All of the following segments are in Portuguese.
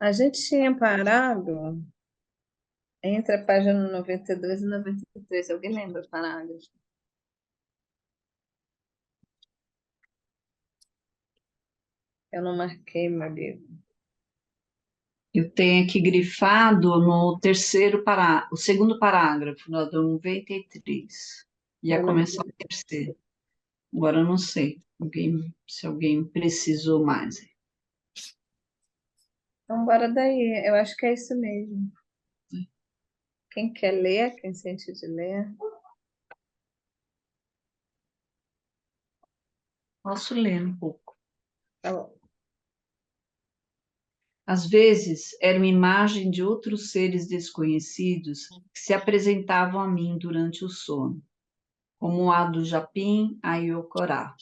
A gente tinha parado entre a página 92 e 93. Alguém lembra o parágrafo? Eu não marquei meu livro. Eu tenho aqui grifado no o segundo parágrafo, no do 93. Ia Eu não- começar o terceiro. Agora eu não sei se alguém precisou mais. Então, bora daí. Eu acho que é isso mesmo. Quem quer ler, quem sente de ler. Posso ler um pouco. Tá bom. Às vezes, era uma imagem de outros seres desconhecidos que se apresentavam a mim durante o sono, como a do Japim Ayokorá.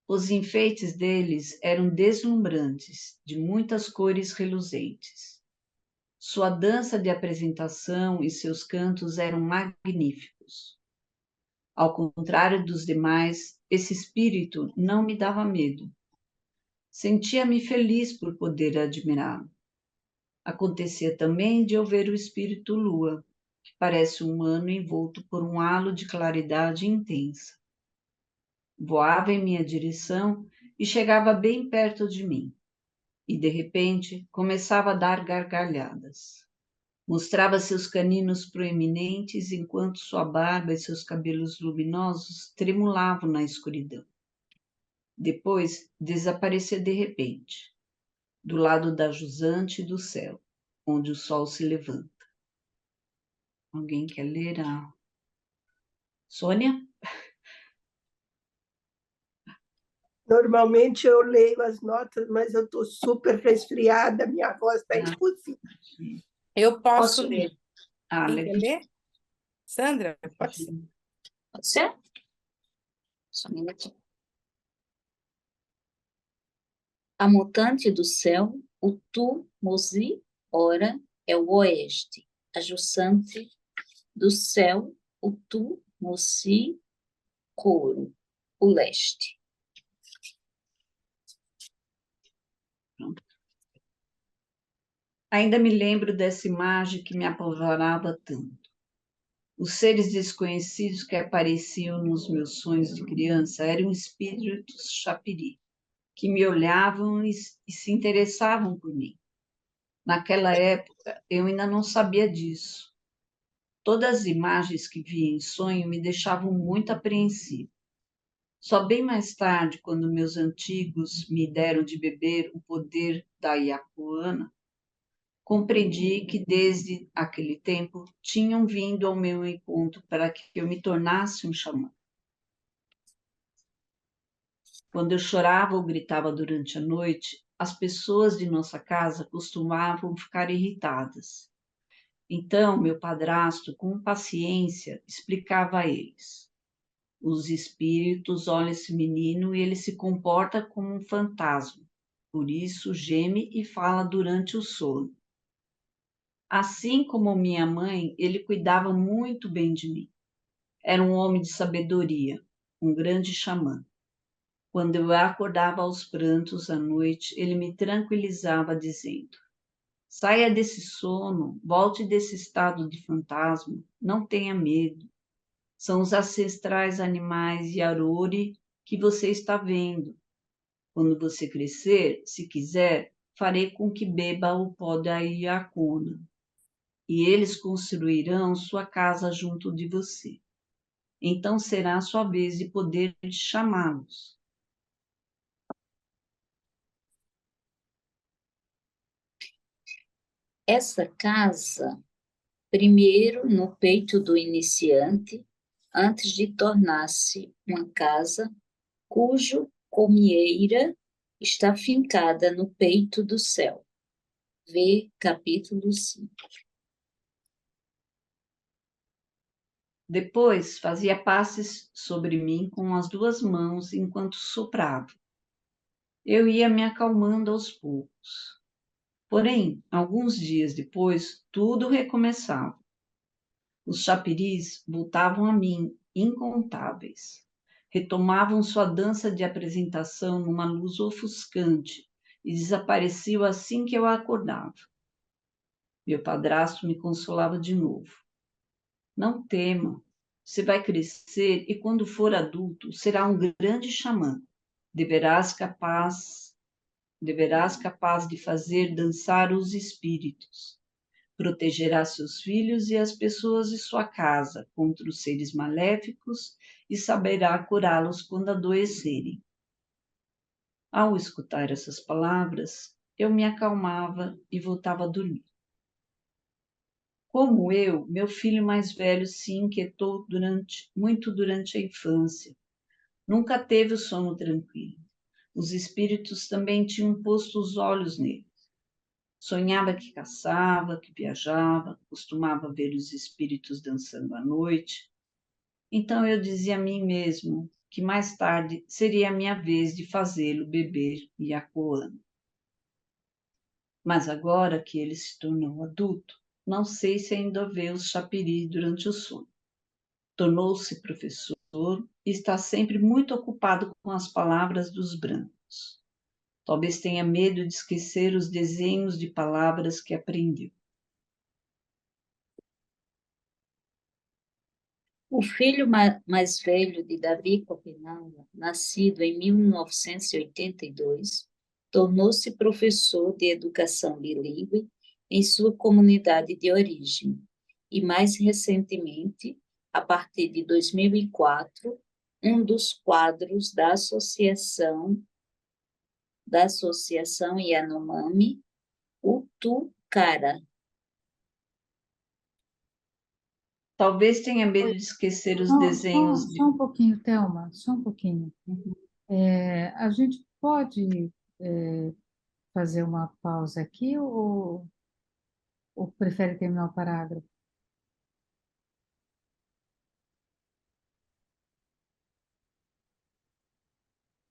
Os enfeites deles eram deslumbrantes, de muitas cores reluzentes. Sua dança de apresentação e seus cantos eram magníficos. Ao contrário dos demais, esse espírito não me dava medo. Sentia-me feliz por poder admirá-lo. Acontecia também de eu ver o espírito lua, que parece humano envolto por um halo de claridade intensa. Voava em minha direção e chegava bem perto de mim. E, de repente, começava a dar gargalhadas. Mostrava seus caninos proeminentes enquanto sua barba e seus cabelos luminosos tremulavam na escuridão. Depois, desaparecia de repente, do lado da jusante do céu, onde o sol se levanta. Alguém quer ler a Sônia? Normalmente eu leio as notas, mas eu estou super resfriada, minha voz está Ah, impossível. Eu posso posso ler. ler. Ah, Quem quer legal. ler? Sandra, pode ser. Pode ser? Só um minutinho. A montante do céu, o tu, Mozi, ora, é o oeste. A jussante do céu, o tu, Moci, couro, o leste. Pronto. Ainda me lembro dessa imagem que me apavorava tanto. Os seres desconhecidos que apareciam nos meus sonhos de criança eram espíritos chapiri, que me olhavam e se interessavam por mim. Naquela época, eu ainda não sabia disso. Todas as imagens que via em sonho me deixavam muito apreensiva. Só bem mais tarde, quando meus antigos me deram de beber o poder da Iapuana, compreendi que desde aquele tempo tinham vindo ao meu encontro para que eu me tornasse um xamã. Quando eu chorava ou gritava durante a noite, as pessoas de nossa casa costumavam ficar irritadas. Então, meu padrasto, com paciência, explicava a eles. Os espíritos olham esse menino e ele se comporta como um fantasma. Por isso, geme e fala durante o sono. Assim como minha mãe, ele cuidava muito bem de mim. Era um homem de sabedoria, um grande xamã. Quando eu acordava aos prantos à noite, ele me tranquilizava, dizendo: saia desse sono, volte desse estado de fantasma, não tenha medo. São os ancestrais animais Yarori que você está vendo. Quando você crescer, se quiser, farei com que beba o pó da Iacona, e eles construirão sua casa junto de você. Então será a sua vez de poder chamá-los. Essa casa, primeiro no peito do iniciante, antes de tornar-se uma casa cujo comieira está fincada no peito do céu. Vê capítulo 5. Depois fazia passes sobre mim com as duas mãos enquanto soprava. Eu ia me acalmando aos poucos. Porém, alguns dias depois, tudo recomeçava. Os chapiris voltavam a mim, incontáveis. Retomavam sua dança de apresentação numa luz ofuscante e desapareciam assim que eu acordava. Meu padrasto me consolava de novo. Não tema, você vai crescer e quando for adulto será um grande xamã. Deverás capaz, deverás capaz de fazer dançar os espíritos. Protegerá seus filhos e as pessoas de sua casa contra os seres maléficos e saberá curá-los quando adoecerem. Ao escutar essas palavras, eu me acalmava e voltava a dormir. Como eu, meu filho mais velho se inquietou muito durante a infância. Nunca teve o sono tranquilo. Os espíritos também tinham posto os olhos nele. Sonhava que caçava, que viajava, costumava ver os espíritos dançando à noite. Então eu dizia a mim mesmo que mais tarde seria a minha vez de fazê-lo beber Yacuã. Mas agora que ele se tornou adulto, não sei se ainda vê os chapiris durante o sono. Tornou-se professor e está sempre muito ocupado com as palavras dos brancos. Talvez tenha medo de esquecer os desenhos de palavras que aprendeu. O filho mais velho de Davi Copenhague, nascido em 1982, tornou-se professor de educação bilíngue em sua comunidade de origem e, mais recentemente, a partir de 2004, um dos quadros da Associação Yanomami, Utukara. Talvez tenha medo de esquecer os desenhos de... Só um pouquinho, Thelma, só um pouquinho. A gente pode fazer uma pausa aqui ou prefere terminar o parágrafo?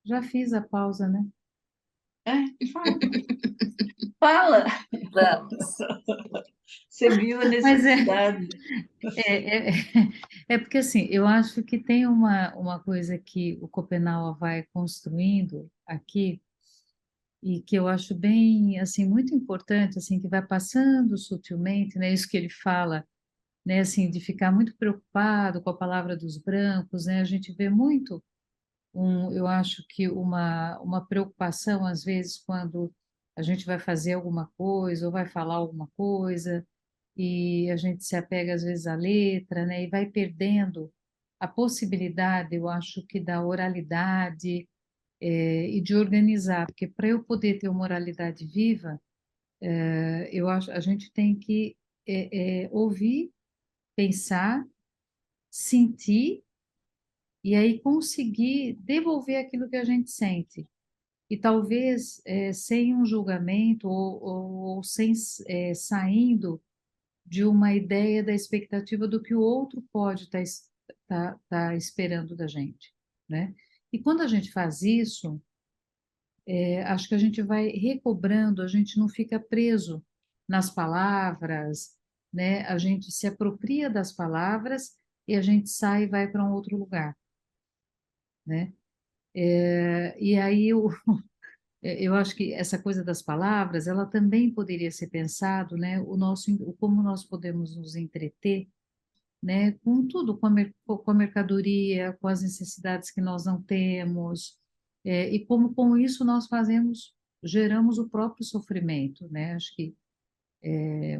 Já fiz a pausa, né? Fala! Vamos. Você viu a Mas necessidade. é, é, é porque assim, eu acho que tem uma coisa que o Copenau vai construindo aqui e que eu acho bem, assim, muito importante, assim, que vai passando sutilmente, né? Isso que ele fala, né? Assim, de ficar muito preocupado com a palavra dos brancos, né? A gente vê muito eu acho que uma preocupação, às vezes, quando a gente vai fazer alguma coisa ou vai falar alguma coisa, e a gente se apega, às vezes, à letra, né, e vai perdendo a possibilidade, eu acho que da oralidade, e de organizar, porque para eu poder ter uma oralidade viva, eu acho a gente tem que ouvir, pensar, sentir e aí conseguir devolver aquilo que a gente sente. E talvez sem um julgamento ou sem saindo de uma ideia da expectativa do que o outro pode tá esperando da gente, né? E quando a gente faz isso, acho que a gente vai recobrando, a gente não fica preso nas palavras, né? A gente se apropria das palavras e a gente sai e vai para um outro lugar, né? E aí eu acho que essa coisa das palavras, ela também poderia ser pensado, né, como nós podemos nos entreter, né, com tudo, com a mercadoria, com as necessidades que nós não temos, e como com isso nós geramos o próprio sofrimento, né, acho que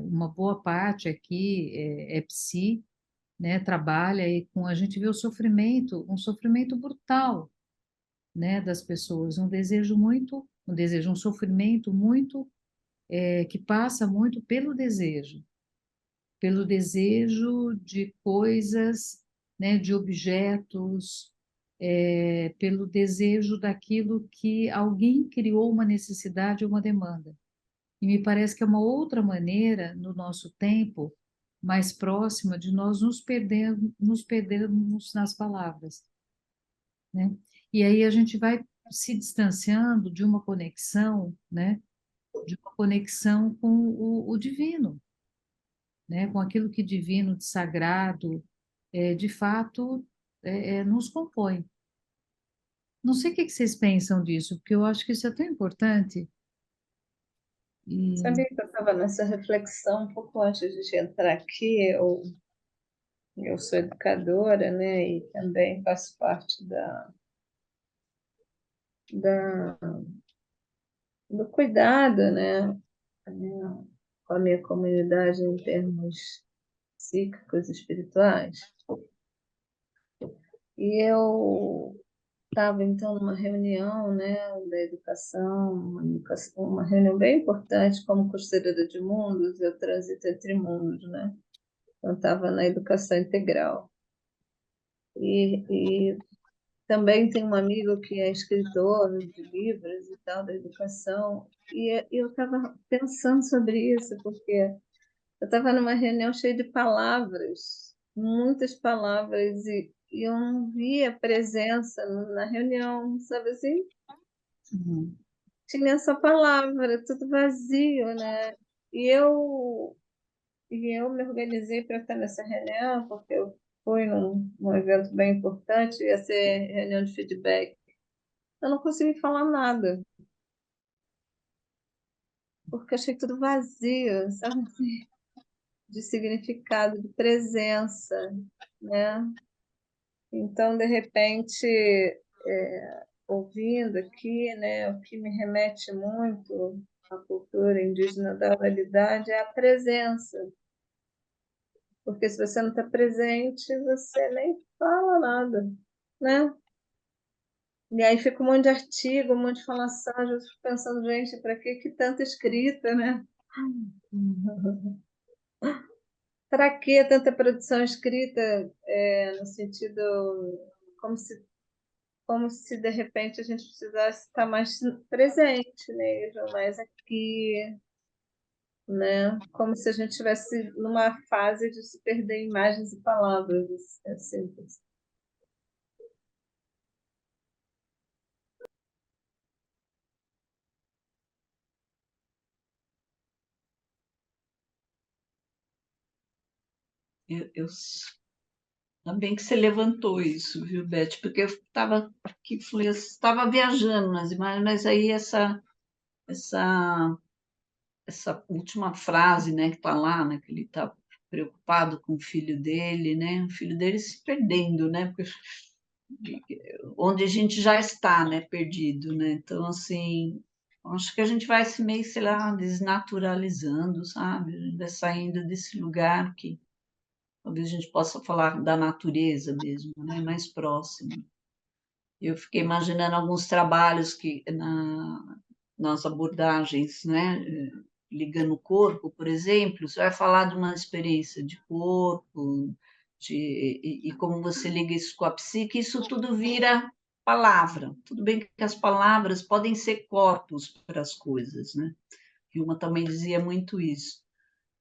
uma boa parte aqui é psi, né, trabalha e com a gente vê um sofrimento brutal, né, das pessoas, um sofrimento muito, que passa muito pelo desejo de coisas, né, de objetos, pelo desejo daquilo que alguém criou uma necessidade ou uma demanda. E me parece que é uma outra maneira, no nosso tempo, mais próxima de nós nos perdermos nas palavras, né? E aí a gente vai se distanciando de uma conexão, né? De uma conexão com o divino, né? Com aquilo que divino, de sagrado, de fato, nos compõe. Não sei o que vocês pensam disso, porque eu acho que isso é tão importante, E, Sabia que eu estava nessa reflexão um pouco antes de entrar aqui. Eu sou educadora, né? E também faço parte da, do cuidado, né? Com a minha comunidade em termos psíquicos e espirituais. E eu estava, então, numa reunião, né, da educação, uma reunião bem importante, como costeira de mundos, eu transito entre mundos, né? Eu estava na educação integral. E também tem um amigo que é escritor de livros e tal, da educação, e eu estava pensando sobre isso, porque eu estava numa reunião cheia de palavras, muitas palavras, e eu não via presença na reunião, sabe assim? uhum, Tinha só palavra, tudo vazio, né? E eu, e eu me organizei para estar nessa reunião, porque eu fui num evento bem importante, ia ser reunião de feedback. Eu não consegui falar nada, porque achei tudo vazio, sabe? Assim, de significado, de presença, né? Então, de repente, ouvindo aqui, né, o que me remete muito à cultura indígena da oralidade é a presença, porque se você não está presente, você nem fala nada, né? E aí fica um monte de artigo, um monte de falação, eu fico pensando, gente, para que tanta escrita, né? Para que tanta produção escrita, no sentido como se como se de repente a gente precisasse estar mais presente mesmo, mais aqui, né? Como se a gente estivesse numa fase de se perder em imagens e palavras, assim. Ainda bem que você levantou isso, viu, Beth? Porque eu estava aqui, estava viajando nas imagens, mas aí essa, essa última frase, né, que está lá, né, que ele está preocupado com o filho dele, né, o filho dele se perdendo, né, porque, onde a gente já está, né, perdido, né, então, assim, acho que a gente vai se meio, sei lá, desnaturalizando, sabe, a gente vai saindo desse lugar que talvez a gente possa falar da natureza mesmo, né, mais próximo. Eu fiquei imaginando alguns trabalhos que nas abordagens, né, ligando o corpo, por exemplo, você vai falar de uma experiência de corpo, e como você liga isso com a psique, isso tudo vira palavra. Tudo bem que as palavras podem ser corpos para as coisas, né? Uma também dizia muito isso.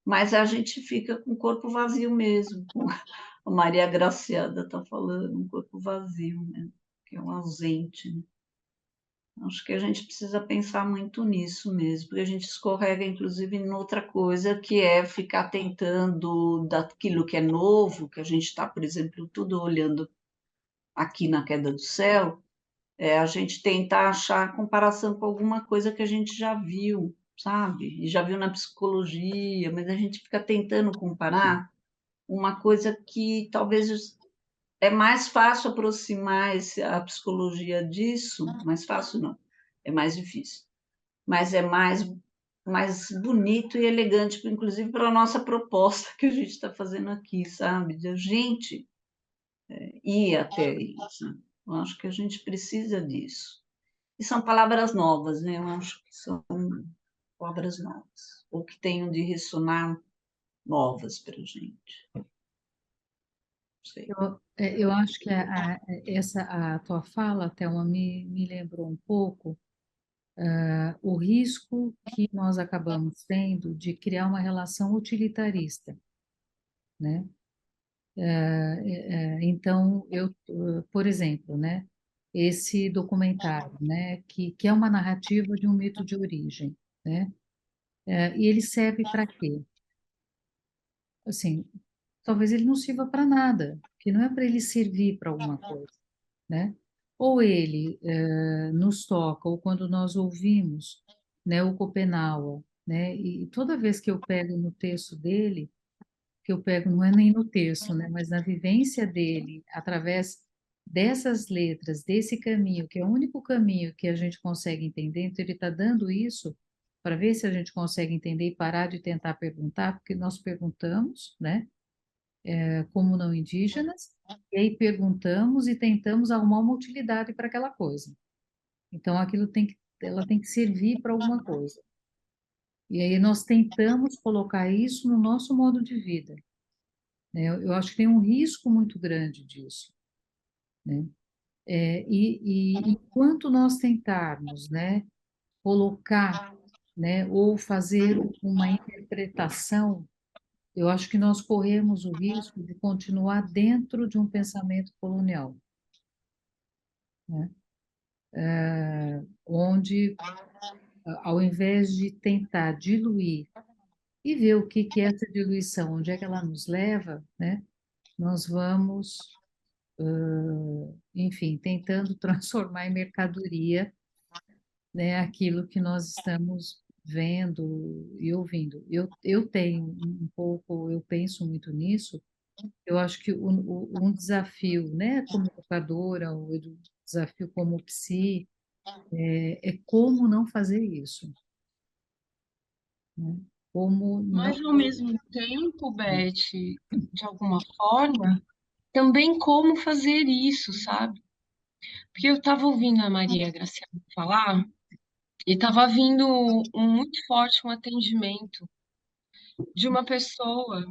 Mas a gente fica com o corpo vazio mesmo, como a Maria Graciada está falando, um corpo vazio, né? Que é um ausente, né? Acho que a gente precisa pensar muito nisso mesmo, porque a gente escorrega, inclusive, em outra coisa, que é ficar tentando daquilo que é novo, que a gente está, por exemplo, tudo olhando aqui na queda do céu, a gente tentar achar comparação com alguma coisa que a gente já viu, sabe? E já viu na psicologia, mas a gente fica tentando comparar uma coisa que talvez é mais fácil aproximar a psicologia disso, mais fácil não, é mais difícil, mas é mais bonito e elegante, inclusive para a nossa proposta que a gente está fazendo aqui, sabe? De a gente ir até isso. Eu acho que a gente precisa disso. E são palavras novas, né? Eu acho que são palavras novas, ou que tenham de ressonar novas para a gente. Não sei. eu acho que a tua fala, Thelma, me lembrou um pouco o risco que nós acabamos tendo de criar uma relação utilitarista, né? Então, por exemplo, né, esse documentário, né, que é uma narrativa de um mito de origem, né? E ele serve para quê? Assim, talvez ele não sirva para nada, que não é para ele servir para alguma coisa, né? Ou ele nos toca, ou quando nós ouvimos, né, o Schopenhauer, né? E toda vez que eu pego no texto dele, que eu pego não é nem no texto, né? Mas na vivência dele, através dessas letras, desse caminho, que é o único caminho que a gente consegue entender, então ele está dando isso para ver se a gente consegue entender e parar de tentar perguntar, porque nós perguntamos, né? Como não indígenas, e aí perguntamos e tentamos arrumar uma utilidade para aquela coisa. Então, ela tem que servir para alguma coisa. E aí nós tentamos colocar isso no nosso modo de vida, né? Eu acho que tem um risco muito grande disso, né? E enquanto nós tentarmos, né, colocar, né, ou fazer uma interpretação, eu acho que nós corremos o risco de continuar dentro de um pensamento colonial, né? Onde, ao invés de tentar diluir e ver o que que é essa diluição, onde é que ela nos leva, né? Nós vamos, enfim, tentando transformar em mercadoria, né, aquilo que nós estamos vendo e ouvindo. Eu tenho um pouco, eu penso muito nisso. Eu acho que um desafio, né, como educadora, desafio como psi, é como não fazer isso, né? Como não. Mas, ao mesmo tempo, Beth, de alguma forma, também como fazer isso, sabe? Porque eu estava ouvindo a Maria Graciela falar e estava vindo muito forte um atendimento de uma pessoa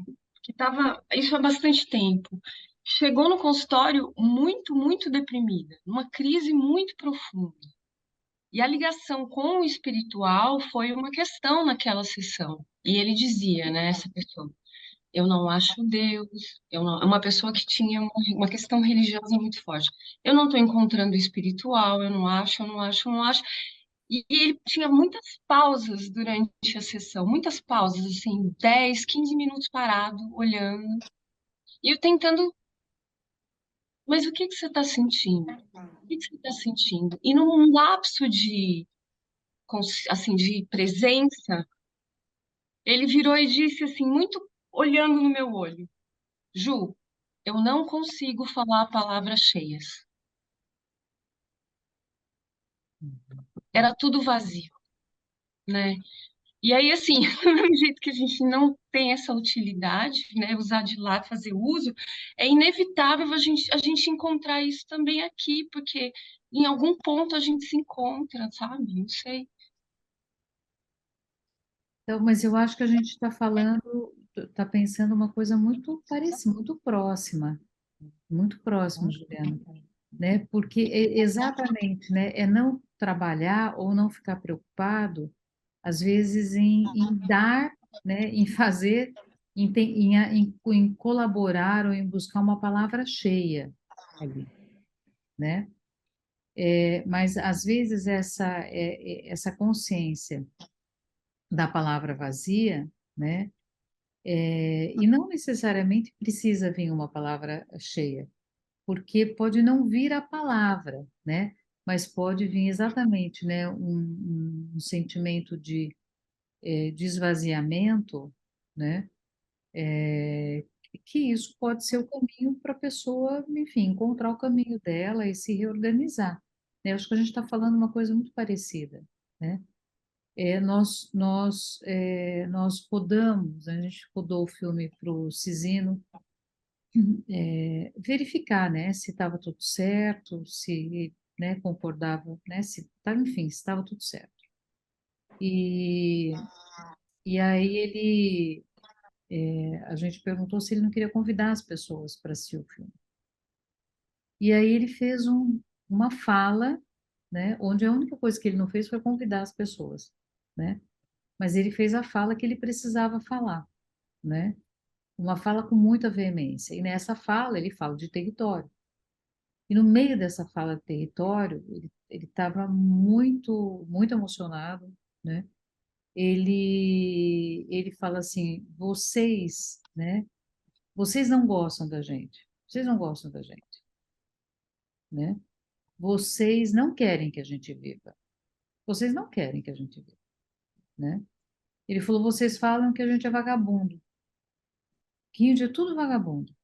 que estava, isso há bastante tempo, chegou no consultório muito, muito deprimida, numa crise muito profunda. E a ligação com o espiritual foi uma questão naquela sessão. E ele dizia, né, essa pessoa, eu não acho Deus, eu não, é uma pessoa que tinha uma questão religiosa muito forte. Eu não estou encontrando o espiritual, eu não acho, eu não acho, eu não acho. E ele tinha muitas pausas durante a sessão, muitas pausas, assim, 10, 15 minutos parado, olhando. E eu tentando, mas o que que você está sentindo? O que que você está sentindo? E num lapso de, assim, de presença, ele virou e disse assim, muito olhando no meu olho, Ju, eu não consigo falar palavras cheias. Era tudo vazio, né? E aí, assim, do mesmo jeito que a gente não tem essa utilidade, né, usar de lá, fazer uso, é inevitável a gente encontrar isso também aqui, porque em algum ponto a gente se encontra, sabe? Não sei. Então, mas eu acho que a gente está falando, está pensando uma coisa muito parecida, muito próxima, Juliana, né? Porque exatamente, né, é não trabalhar ou não ficar preocupado, às vezes, em dar, né, em fazer, em colaborar ou em buscar uma palavra cheia ali, né? Mas às vezes essa consciência da palavra vazia, né? E não necessariamente precisa vir uma palavra cheia, porque pode não vir a palavra, né? Mas pode vir exatamente, né, um sentimento de esvaziamento, né? Que isso pode ser o caminho para a pessoa, enfim, encontrar o caminho dela e se reorganizar, né? Eu acho que a gente está falando uma coisa muito parecida, né? Nós rodamos, a gente rodou o filme para o Cisino, verificar, né, se estava tudo certo, se, né, concordava, né, se, tá, enfim, se estava tudo certo. E, e aí a gente perguntou se ele não queria convidar as pessoas para assistir o filme. E aí ele fez uma fala, né, onde a única coisa que ele não fez foi convidar as pessoas, né, mas ele fez a fala que ele precisava falar, né, uma fala com muita veemência. E nessa fala ele fala de território. E no meio dessa fala de território, ele estava muito, muito emocionado, né? Ele fala assim, vocês, né? Vocês não gostam da gente. Vocês não gostam da gente, né? Vocês não querem que a gente viva. Vocês não querem que a gente viva, né? Ele falou, vocês falam que a gente é vagabundo, que índio é tudo vagabundo,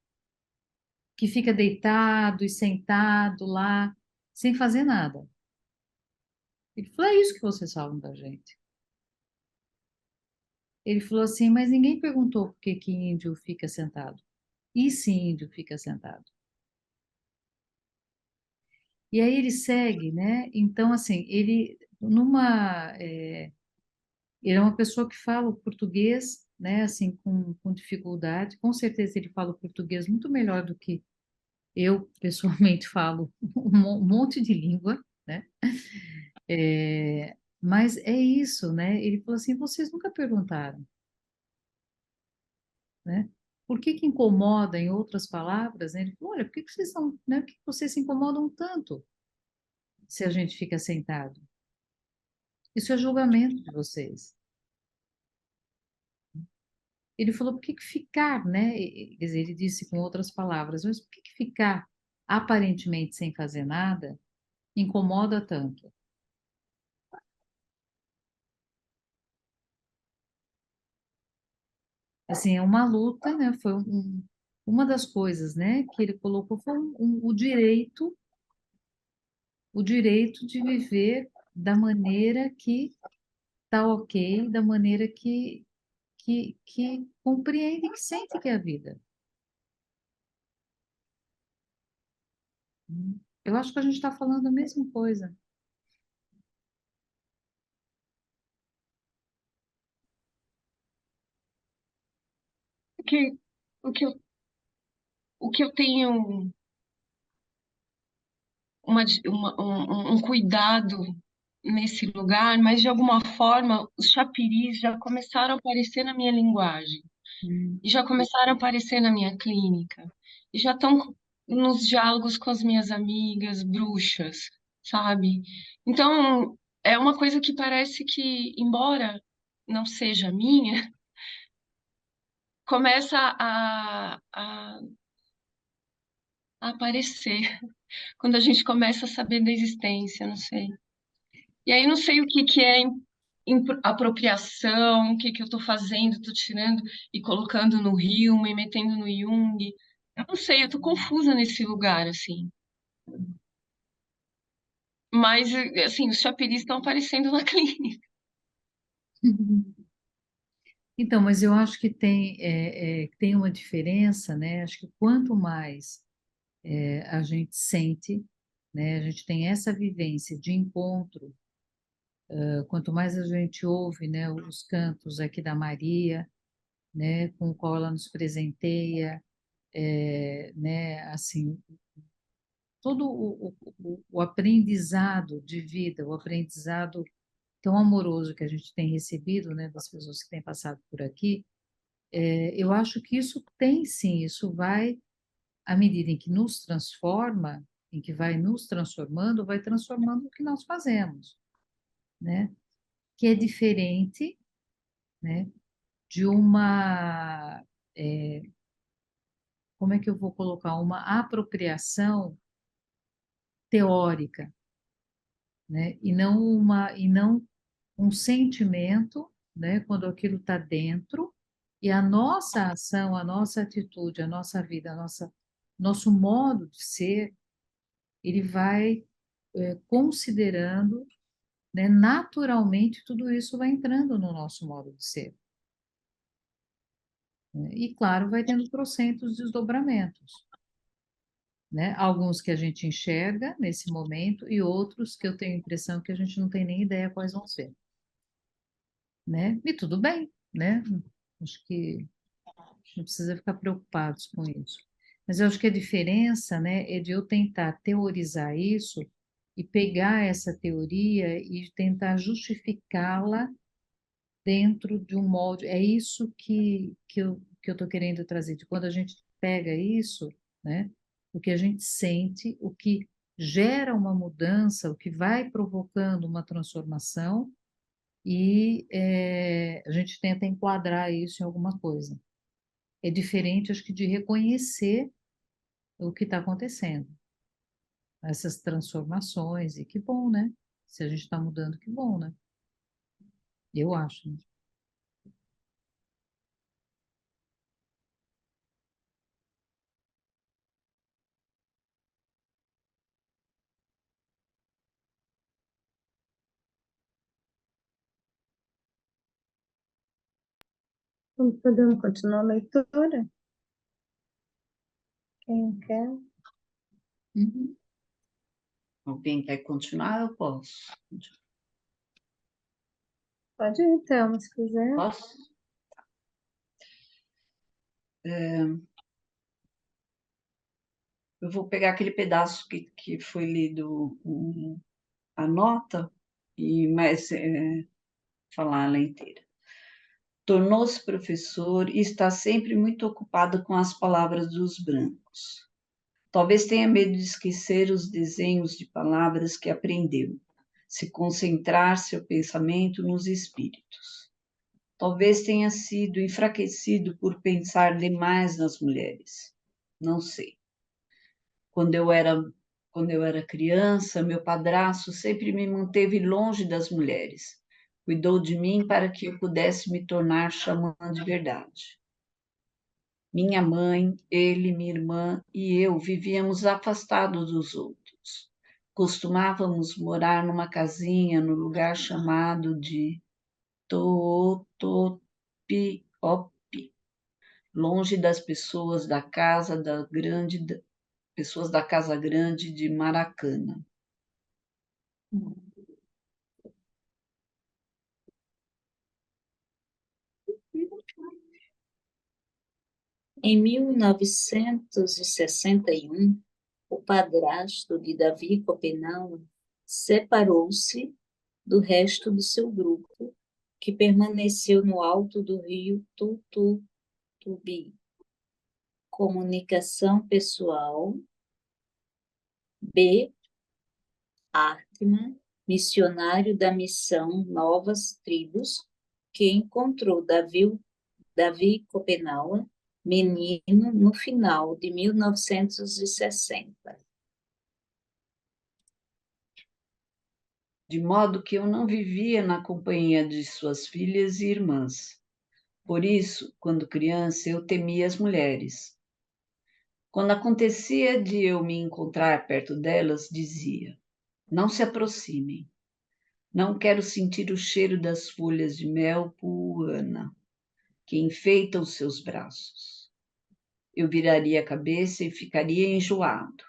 que fica deitado e sentado lá, sem fazer nada. Ele falou, é isso que vocês falam da gente. Ele falou assim, mas ninguém perguntou por que que índio fica sentado. E se índio fica sentado? E aí ele segue, né? Então, assim, ele é uma pessoa que fala o português, né? Assim, com dificuldade. Com certeza ele fala o português muito melhor do que eu, pessoalmente, falo um monte de língua, né? Mas é isso, né? Ele falou assim, vocês nunca perguntaram, né? Por que que incomoda, em outras palavras, né? Ele falou, olha, por que que vocês são, né? Por que que vocês se incomodam tanto se a gente fica sentado? Isso é julgamento de vocês. Ele falou, por que que ficar, né? Quer dizer, ele disse com outras palavras, mas por que que ficar aparentemente sem fazer nada incomoda tanto? Assim, é uma luta, né? Uma das coisas, né, que ele colocou foi o direito de viver da maneira que está ok, da maneira que compreende, que sente que é a vida. Eu acho que a gente está falando a mesma coisa. O que, o que eu, o que eu tenho um cuidado nesse lugar, mas de alguma forma os chapiris já começaram a aparecer na minha linguagem, Hum. e já começaram a aparecer na minha clínica, e já estão nos diálogos com as minhas amigas bruxas, sabe? Então, é uma coisa que parece que, embora não seja minha, começa a aparecer quando a gente começa a saber da existência, não sei. E aí não sei o que que é apropriação, o que que eu estou fazendo, estou tirando e colocando no Hume, e metendo no Jung. Eu não sei, eu estou confusa nesse lugar, assim. Mas, assim, os chapiris estão aparecendo na clínica. Então, mas eu acho que tem uma diferença, né? Acho que quanto mais a gente sente, né? A gente tem essa vivência de encontro, quanto mais a gente ouve, né? Os cantos aqui da Maria, né? Com o qual ela nos presenteia, né? Assim, todo o aprendizado de vida, o aprendizado tão amoroso que a gente tem recebido, né? Das pessoas que têm passado por aqui. Eu acho que isso tem sim, isso vai, à medida em que nos transforma, em que vai nos transformando, vai transformando o que nós fazemos, né? Que é diferente, né, de como é que eu vou colocar, uma apropriação teórica, né? E não um sentimento, né, quando aquilo está dentro, e a nossa ação, a nossa atitude, a nossa vida, nosso modo de ser, ele vai considerando, né, naturalmente tudo isso vai entrando no nosso modo de ser, né? E claro, vai tendo trocentos desdobramentos, né? Alguns que a gente enxerga nesse momento e outros que eu tenho a impressão que a gente não tem nem ideia quais vão ser, né? E tudo bem, né? Acho que a gente não precisa ficar preocupados com isso. Mas eu acho que a diferença, né, é de eu tentar teorizar isso e pegar essa teoria e tentar justificá-la dentro de um molde. É isso que eu estou querendo trazer. De quando a gente pega isso, né, o que a gente sente, o que gera uma mudança, o que vai provocando uma transformação, e a gente tenta enquadrar isso em alguma coisa. É diferente, acho que, de reconhecer o que está acontecendo, essas transformações, e que bom, né? Se a gente está mudando, que bom, né? Eu acho, né? Podemos continuar a leitura? Quem quer? Uhum. Alguém quer continuar? Eu posso. Pode ir, Thelma, se quiser. Posso? Eu vou pegar aquele pedaço que foi lido, a nota, mas falar ela inteira. Tornou-se professor e está sempre muito ocupado com as palavras dos brancos. Talvez tenha medo de esquecer os desenhos de palavras que aprendeu, se concentrar seu pensamento nos espíritos. Talvez tenha sido enfraquecido por pensar demais nas mulheres. Não sei. Quando eu era criança, meu padrasto sempre me manteve longe das mulheres. Cuidou de mim para que eu pudesse me tornar xamã de verdade. Minha mãe, ele, minha irmã e eu vivíamos afastados dos outros. Costumávamos morar numa casinha no lugar chamado de Tootopi, longe das pessoas da Casa Grande de Maracana. Em 1961, o padrasto de Davi Copenau separou-se do resto do seu grupo, que permaneceu no alto do rio Tututubi. Comunicação pessoal. B. Hartmann, missionário da missão Novas Tribos, que encontrou Davi Copenau, menino, no final de 1960. De modo que eu não vivia na companhia de suas filhas e irmãs. Por isso, quando criança, eu temia as mulheres. Quando acontecia de eu me encontrar perto delas, dizia: não se aproximem. Não quero sentir o cheiro das folhas de mel puana que enfeitam os seus braços. Eu viraria a cabeça e ficaria enjoado.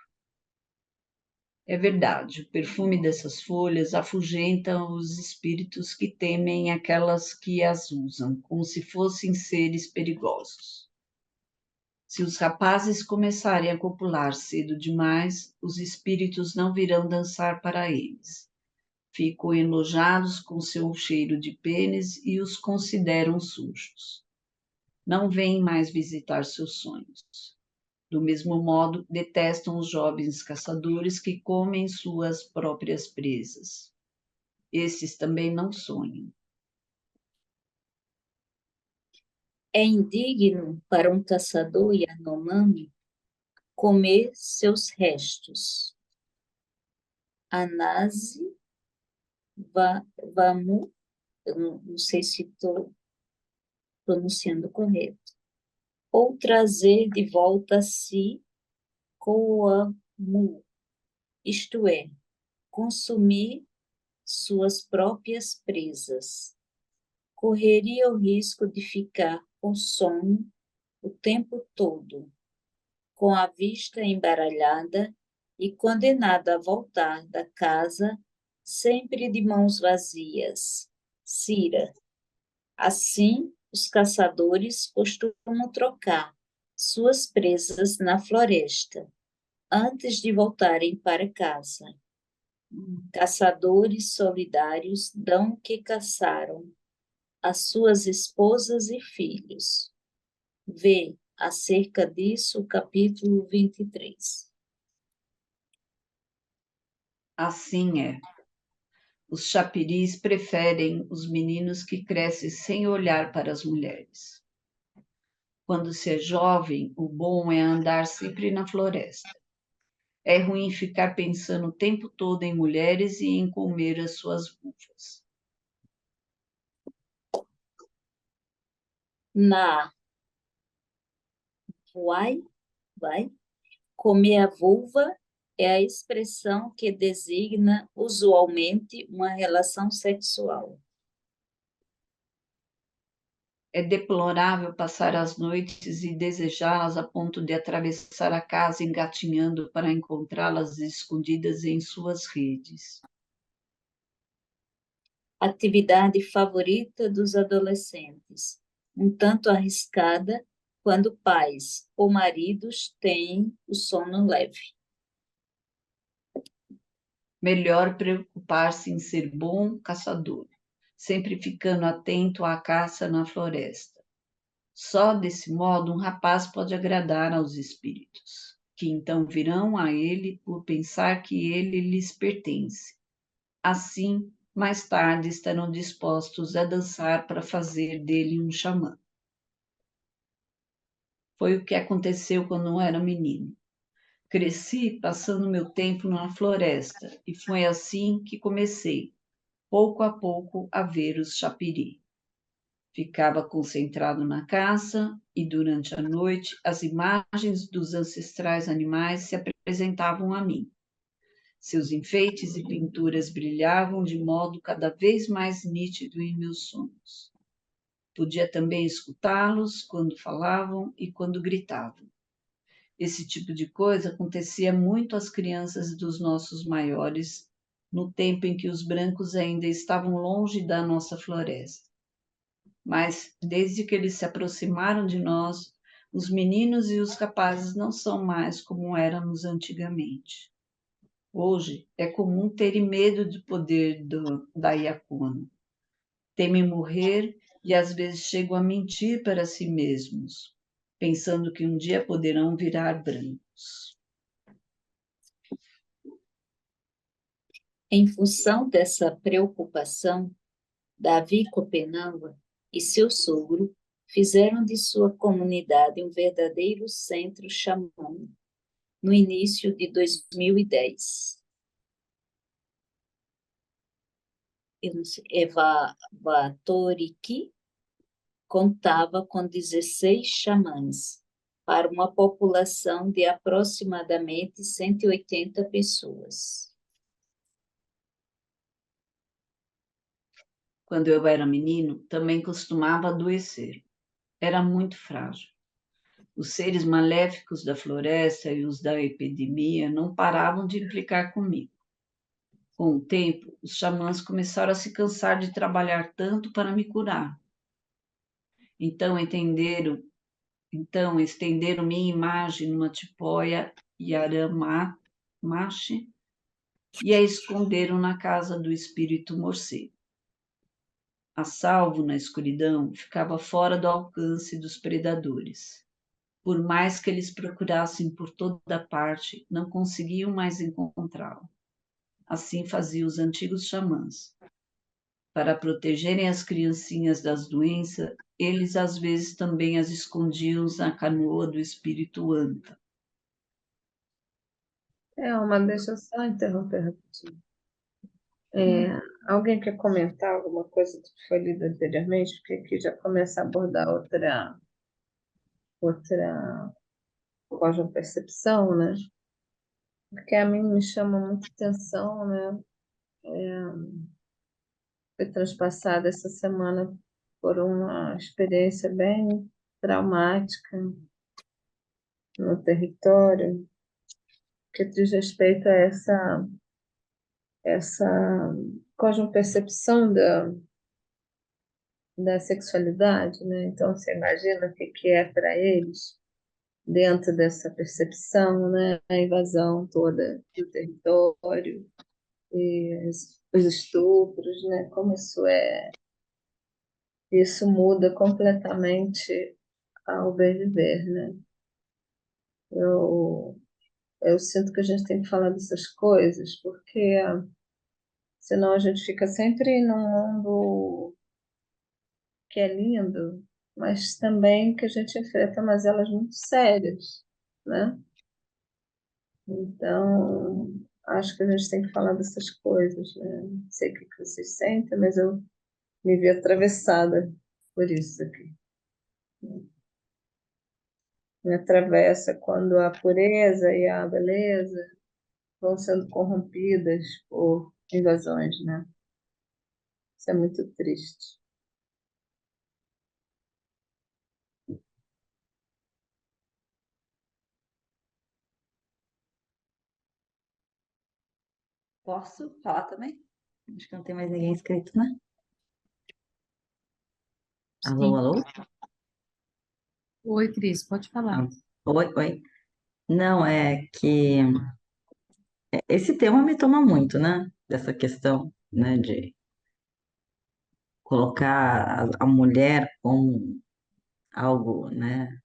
É verdade, o perfume dessas folhas afugenta os espíritos que temem aquelas que as usam, como se fossem seres perigosos. Se os rapazes começarem a copular cedo demais, os espíritos não virão dançar para eles. Ficam enojados com seu cheiro de pênis e os consideram sujos. Não vêm mais visitar seus sonhos. Do mesmo modo, detestam os jovens caçadores que comem suas próprias presas. Esses também não sonham. É indigno para um caçador Yanomami comer seus restos. Anase Vamu, eu não sei se estou pronunciando correto, ou trazer de volta a si Coamu, isto é, consumir suas próprias presas. Correria o risco de ficar com sono o tempo todo, com a vista embaralhada e condenado a voltar da casa sempre de mãos vazias. Cira. Assim, os caçadores costumam trocar suas presas na floresta, antes de voltarem para casa. Caçadores solidários dão o que caçaram às suas esposas e filhos. Vê acerca disso o capítulo 23. Assim é. Os chapiris preferem os meninos que crescem sem olhar para as mulheres. Quando se é jovem, o bom é andar sempre na floresta. É ruim ficar pensando o tempo todo em mulheres e em comer as suas bufas. Na vai, comer a vulva é a expressão que designa usualmente uma relação sexual. É deplorável passar as noites e desejá-las a ponto de atravessar a casa engatinhando para encontrá-las escondidas em suas redes. Atividade favorita dos adolescentes, um tanto arriscada quando pais ou maridos têm o sono leve. Melhor preocupar-se em ser bom caçador, sempre ficando atento à caça na floresta. Só desse modo um rapaz pode agradar aos espíritos, que então virão a ele por pensar que ele lhes pertence. Assim, mais tarde estarão dispostos a dançar para fazer dele um xamã. Foi o que aconteceu quando eu era menino. Cresci passando meu tempo na floresta e foi assim que comecei, pouco a pouco, a ver os chapiri. Ficava concentrado na caça e, durante a noite, as imagens dos ancestrais animais se apresentavam a mim. Seus enfeites e pinturas brilhavam de modo cada vez mais nítido em meus sonhos. Podia também escutá-los quando falavam e quando gritavam. Esse tipo de coisa acontecia muito às crianças dos nossos maiores, no tempo em que os brancos ainda estavam longe da nossa floresta. Mas, desde que eles se aproximaram de nós, os meninos e os rapazes não são mais como éramos antigamente. Hoje, é comum terem medo do poder da Yakuna. Temem morrer e às vezes chegam a mentir para si mesmos, pensando que um dia poderão virar brancos. Em função dessa preocupação, Davi Copenhague e seu sogro fizeram de sua comunidade um verdadeiro centro xamânico no início de 2010. Eu não sei, Eva Batoriki contava com 16 xamãs para uma população de aproximadamente 180 pessoas. Quando eu era menino, também costumava adoecer. Era muito frágil. Os seres maléficos da floresta e os da epidemia não paravam de implicar comigo. Com o tempo, os xamãs começaram a se cansar de trabalhar tanto para me curar. Então estenderam minha imagem numa tipóia Yaramashi e a esconderam na casa do espírito morcego. A salvo na escuridão, ficava fora do alcance dos predadores. Por mais que eles procurassem por toda parte, não conseguiam mais encontrá-la. Assim faziam os antigos xamãs. Para protegerem as criancinhas das doenças, eles às vezes também as escondiam na canoa do espírito Anta. Deixa eu só interromper rapidinho. Alguém quer comentar alguma coisa do que foi lido anteriormente? Porque aqui já começa a abordar outra cosmopercepção, né? Porque a mim me chama muita atenção, né? Foi transpassada essa semana por uma experiência bem traumática no território, que diz respeito a essa cosmopercepção da sexualidade, né? Então, você imagina o que que é para eles dentro dessa percepção, né? A invasão toda do território e os estupros, né? Como isso muda completamente ao bem viver, né? Eu, eu sinto que a gente tem que falar dessas coisas, porque senão a gente fica sempre num mundo que é lindo, mas também que a gente enfrenta mazelas muito sérias, né? Então, acho que a gente tem que falar dessas coisas, né? Não sei o que que vocês sentem, mas eu me vi atravessada por isso aqui. Me atravessa quando a pureza e a beleza vão sendo corrompidas por invasões, né? Isso é muito triste. Posso falar também? Acho que não tem mais ninguém inscrito, né? Alô, Sim. alô? Oi, Cris, pode falar. Ah, oi, oi. Não, é que esse tema me toma muito, né? Dessa questão, né, de colocar a mulher como algo, né,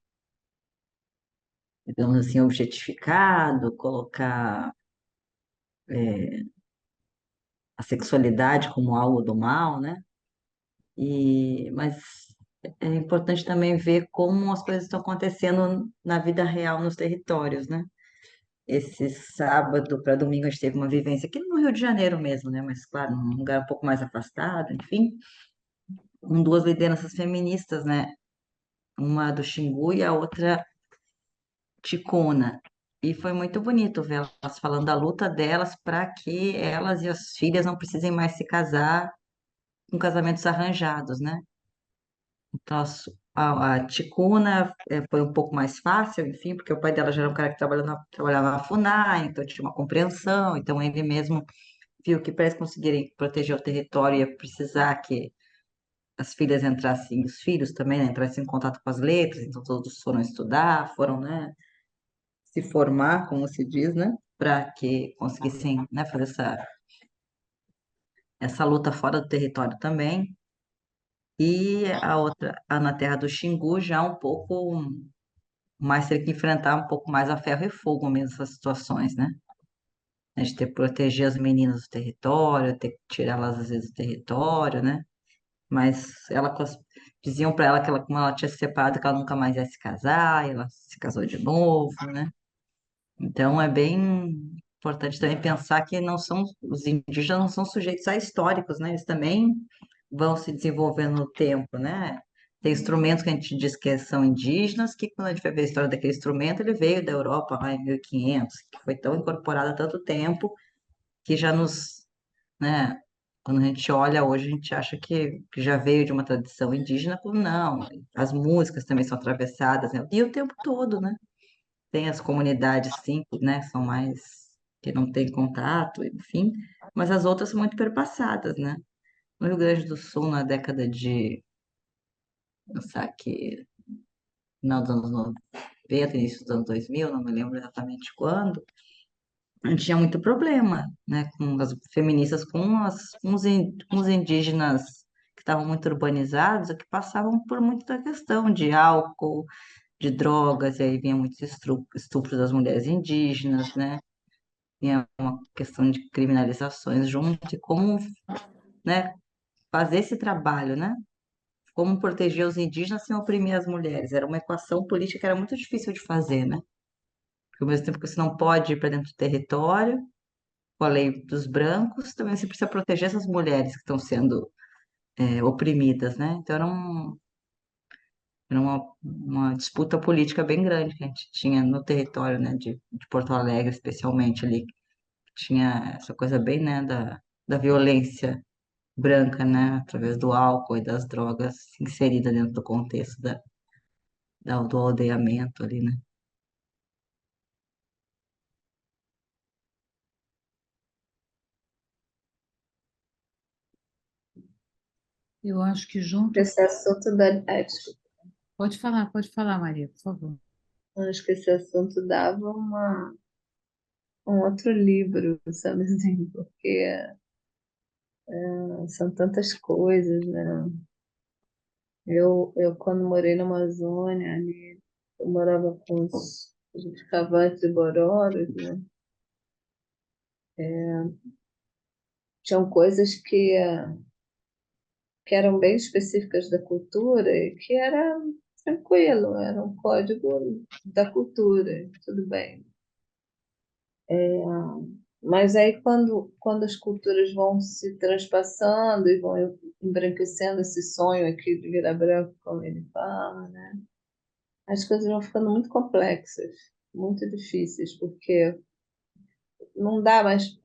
digamos assim, objetificado, colocar a sexualidade como algo do mal, né? Mas é importante também ver como as coisas estão acontecendo na vida real nos territórios, né? Esse sábado para domingo a gente teve uma vivência aqui no Rio de Janeiro mesmo, né? Mas, claro, num lugar um pouco mais afastado, enfim, com duas lideranças feministas, né? Uma do Xingu e a outra Ticuna. E foi muito bonito ver elas falando da luta delas para que elas e as filhas não precisem mais se casar com casamentos arranjados, né? Então, a Ticuna foi um pouco mais fácil, enfim, porque o pai dela já era um cara que trabalhava na FUNAI, então tinha uma compreensão, então ele mesmo viu que para eles conseguirem proteger o território ia precisar que as filhas entrassem, os filhos também, né, entrassem em contato com as letras, então todos foram estudar, foram, né, se formar, como se diz, né, para que conseguissem, né, fazer essa luta fora do território também. E a outra, na terra do Xingu, já um pouco mais ter que enfrentar um pouco mais a ferro e fogo mesmo essas situações, né? A gente ter que proteger as meninas do território, ter que tirá-las às vezes do território, né? Mas diziam para ela que ela, como ela tinha se separado, que ela nunca mais ia se casar, e ela se casou de novo, né? Então é bem importante também pensar que não são os indígenas não são sujeitos a históricos, né? Eles também vão se desenvolvendo no tempo, né? Tem instrumentos que a gente diz que são indígenas, que quando a gente vai ver a história daquele instrumento, ele veio da Europa lá em 1500, que foi tão incorporado há tanto tempo que já né? Quando a gente olha hoje, a gente acha que já veio de uma tradição indígena, quando não. As músicas também são atravessadas, né? E o tempo todo, né? Tem as comunidades, sim, né? São mais que não têm contato, enfim, mas as outras são muito perpassadas, né? No Rio Grande do Sul, na década de, pensar que, final dos anos 90, início dos anos 2000, não me lembro exatamente quando, a gente tinha muito problema, né, com as feministas, com os indígenas que estavam muito urbanizados, que passavam por muita questão de álcool, de drogas, e aí vinha muitos estupros das mulheres indígenas, né, tinha uma questão de criminalizações junto, e como, né, fazer esse trabalho, né, como proteger os indígenas sem oprimir as mulheres, era uma equação política que era muito difícil de fazer, né, porque ao mesmo tempo que você não pode ir para dentro do território, com a lei dos brancos, também você precisa proteger essas mulheres que estão sendo oprimidas, né? Então era uma disputa política bem grande que a gente tinha no território, né, de Porto Alegre, especialmente ali, que tinha essa coisa bem, né, da violência branca, né, através do álcool e das drogas inserida dentro do contexto do aldeamento ali, né? Eu acho que junto. Esse assunto da. Desculpa, Pode falar, Maria, por favor. acho que esse assunto dava um outro livro, sabe assim, porque são tantas coisas, né? Eu quando morei na Amazônia, ali, eu morava com os cavantes e bororos, né? Tinham coisas que eram bem específicas da cultura e que era tranquilo, era um código da cultura, tudo bem. Mas aí quando as culturas vão se transpassando e vão embranquecendo esse sonho aqui de virar branco, como ele fala, né? As coisas vão ficando muito complexas, muito difíceis, porque não dá mais,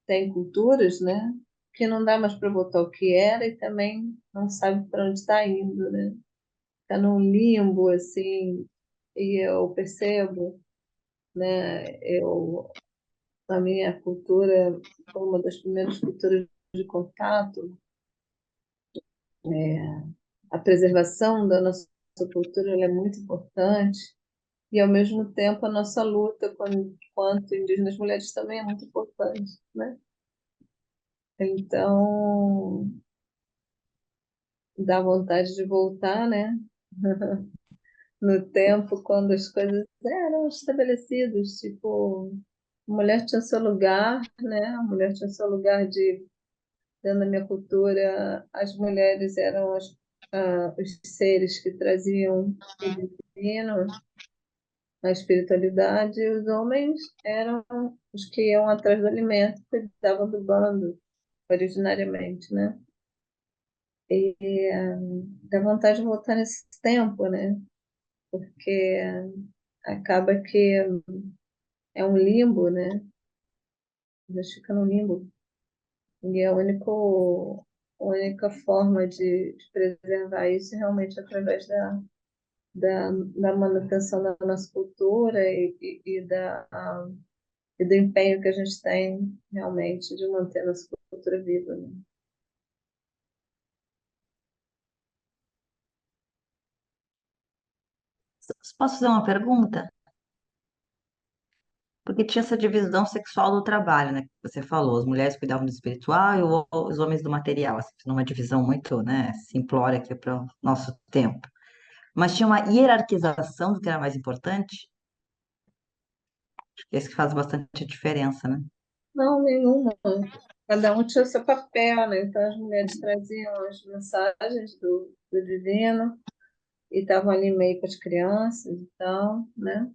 tem culturas, né, que não dá mais para botar o que era e também não sabe para onde está indo, né? Está num limbo assim, e eu percebo, né, eu a minha cultura foi uma das primeiras culturas de contato. A preservação da nossa cultura ela é muito importante e, ao mesmo tempo, a nossa luta quanto indígenas mulheres também é muito importante, né? Então, dá vontade de voltar, né? No tempo, quando as coisas eram estabelecidas, tipo, a mulher tinha seu lugar, né? A mulher tinha seu lugar de, dentro da minha cultura, as mulheres eram os seres que traziam o divino, a espiritualidade, e os homens eram os que iam atrás do alimento, cuidavam do bando, originariamente, né? E dá vontade de voltar nesse tempo, né? Porque acaba que é um limbo, né? A gente fica no limbo. E a única forma de preservar isso é realmente através da manutenção da nossa cultura e do empenho que a gente tem realmente de manter a nossa cultura viva, né? Posso fazer uma pergunta? Porque tinha essa divisão sexual do trabalho, né? Que você falou, as mulheres cuidavam do espiritual e os homens do material, assim, numa divisão muito, né, simplória aqui para o nosso tempo. Mas tinha uma hierarquização do que era mais importante, esse que faz bastante diferença, né? Não, nenhuma. Cada um tinha seu papel, né? Então as mulheres traziam as mensagens do divino e estavam ali meio com as crianças e tal, né?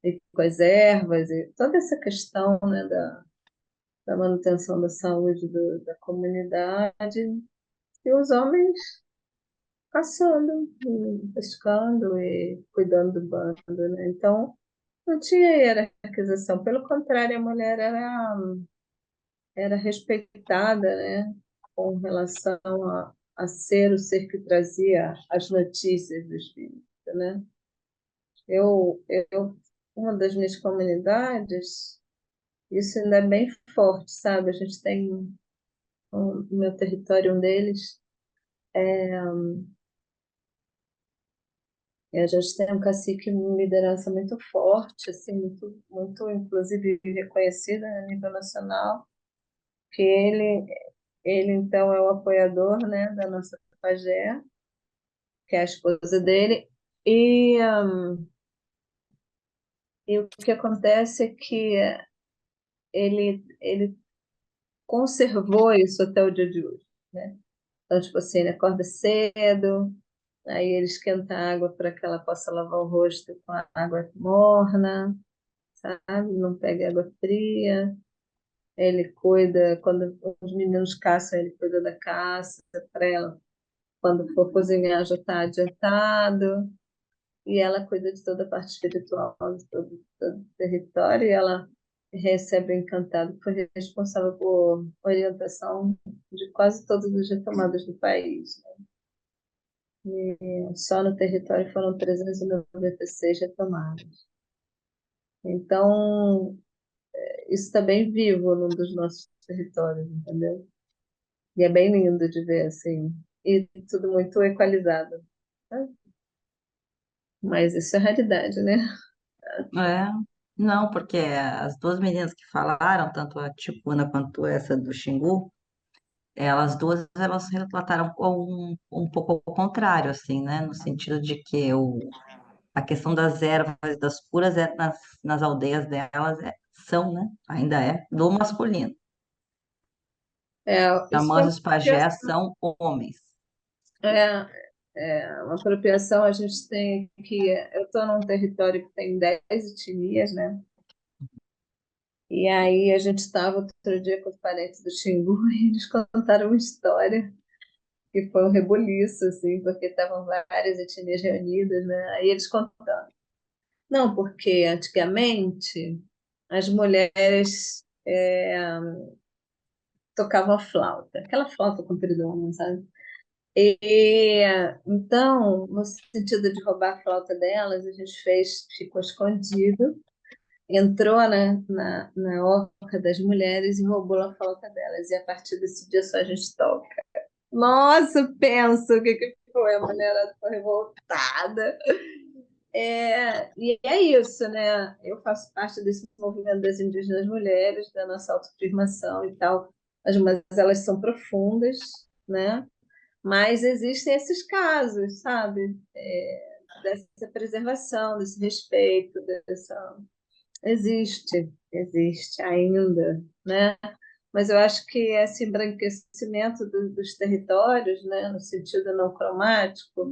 E com as ervas e toda essa questão, né, da manutenção da saúde da comunidade. E os homens caçando, e pescando e cuidando do bando, né? Então não tinha hierarquização, pelo contrário, a mulher era respeitada, né, com relação a ser o ser que trazia as notícias do espírito, né? Uma das minhas comunidades, isso ainda é bem forte, sabe? A gente tem no meu território, um deles, e a gente tem um cacique de liderança muito forte, assim, muito inclusive reconhecido a nível nacional, que ele então é o apoiador, né, da nossa pajé, que é a esposa dele, e, e o que acontece é que ele conservou isso até o dia de hoje, né? Então, tipo assim, ele acorda cedo, aí ele esquenta a água para que ela possa lavar o rosto com a água morna, sabe? Não pega água fria. Ele cuida, quando os meninos caçam, ele cuida da caça para ela. Quando for cozinhar, já está adiantado. E ela cuida de toda a parte espiritual, de todo o território, e ela recebe o encantado, que foi responsável por orientação de quase todas as retomadas do país. E só no território foram 396 retomadas. Então, isso está bem vivo num dos nossos territórios, entendeu? E é bem lindo de ver, assim, e tudo muito equalizado, né? Mas isso é raridade, né? É, não, porque as duas meninas que falaram, tanto a Tipuna quanto essa do Xingu, elas duas elas relataram um pouco ao contrário, assim, né? No sentido de que a questão das ervas e das curas nas aldeias delas são, né? Ainda é do masculino. Isso foi Xamãs e os pajés são homens. é, uma apropriação, a gente tem que. Eu estou num território que tem 10 etnias, né? E aí a gente estava outro dia com os parentes do Xingu e eles contaram uma história que foi um rebuliço, assim, porque estavam várias etnias reunidas, né? Aí eles contaram. Não, porque antigamente as mulheres tocavam flauta, aquela flauta compridona, sabe? E então, no sentido de roubar a flauta delas, a gente ficou escondido entrou na Oca das Mulheres e roubou a flauta delas. E a partir desse dia só a gente toca. Nossa, pensa o que foi. A mulherada foi revoltada. E é isso, né? Eu faço parte desse movimento das indígenas mulheres, da nossa autoafirmação e tal. Mas elas são profundas, né? Mas existem esses casos, sabe? Dessa preservação, desse respeito, dessa... Existe ainda, né? Mas eu acho que esse embranquecimento dos territórios, né, no sentido não cromático,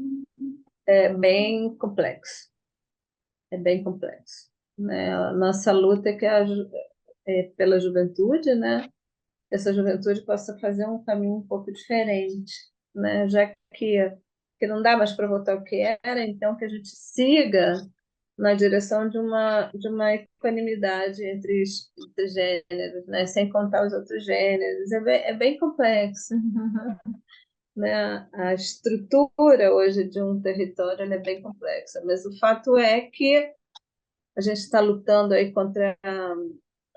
é bem complexo. É bem complexo, né? A nossa luta é que pela juventude, né? Essa juventude possa fazer um caminho um pouco diferente, né? Já que não dá mais para voltar ao que era, então que a gente siga na direção de uma equanimidade entre gêneros, né? Sem contar os outros gêneros. É bem complexo, né? A estrutura hoje de um território ela é bem complexa, mas o fato é que a gente está lutando aí contra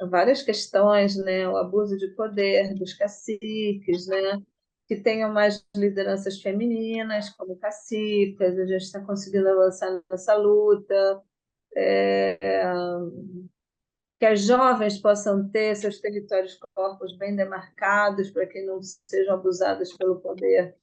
várias questões, né? O abuso de poder dos caciques, né? Que tenham mais lideranças femininas como cacicas, a gente está conseguindo avançar nessa luta, que as jovens possam ter seus territórios corpos bem demarcados para que não sejam abusadas pelo poder,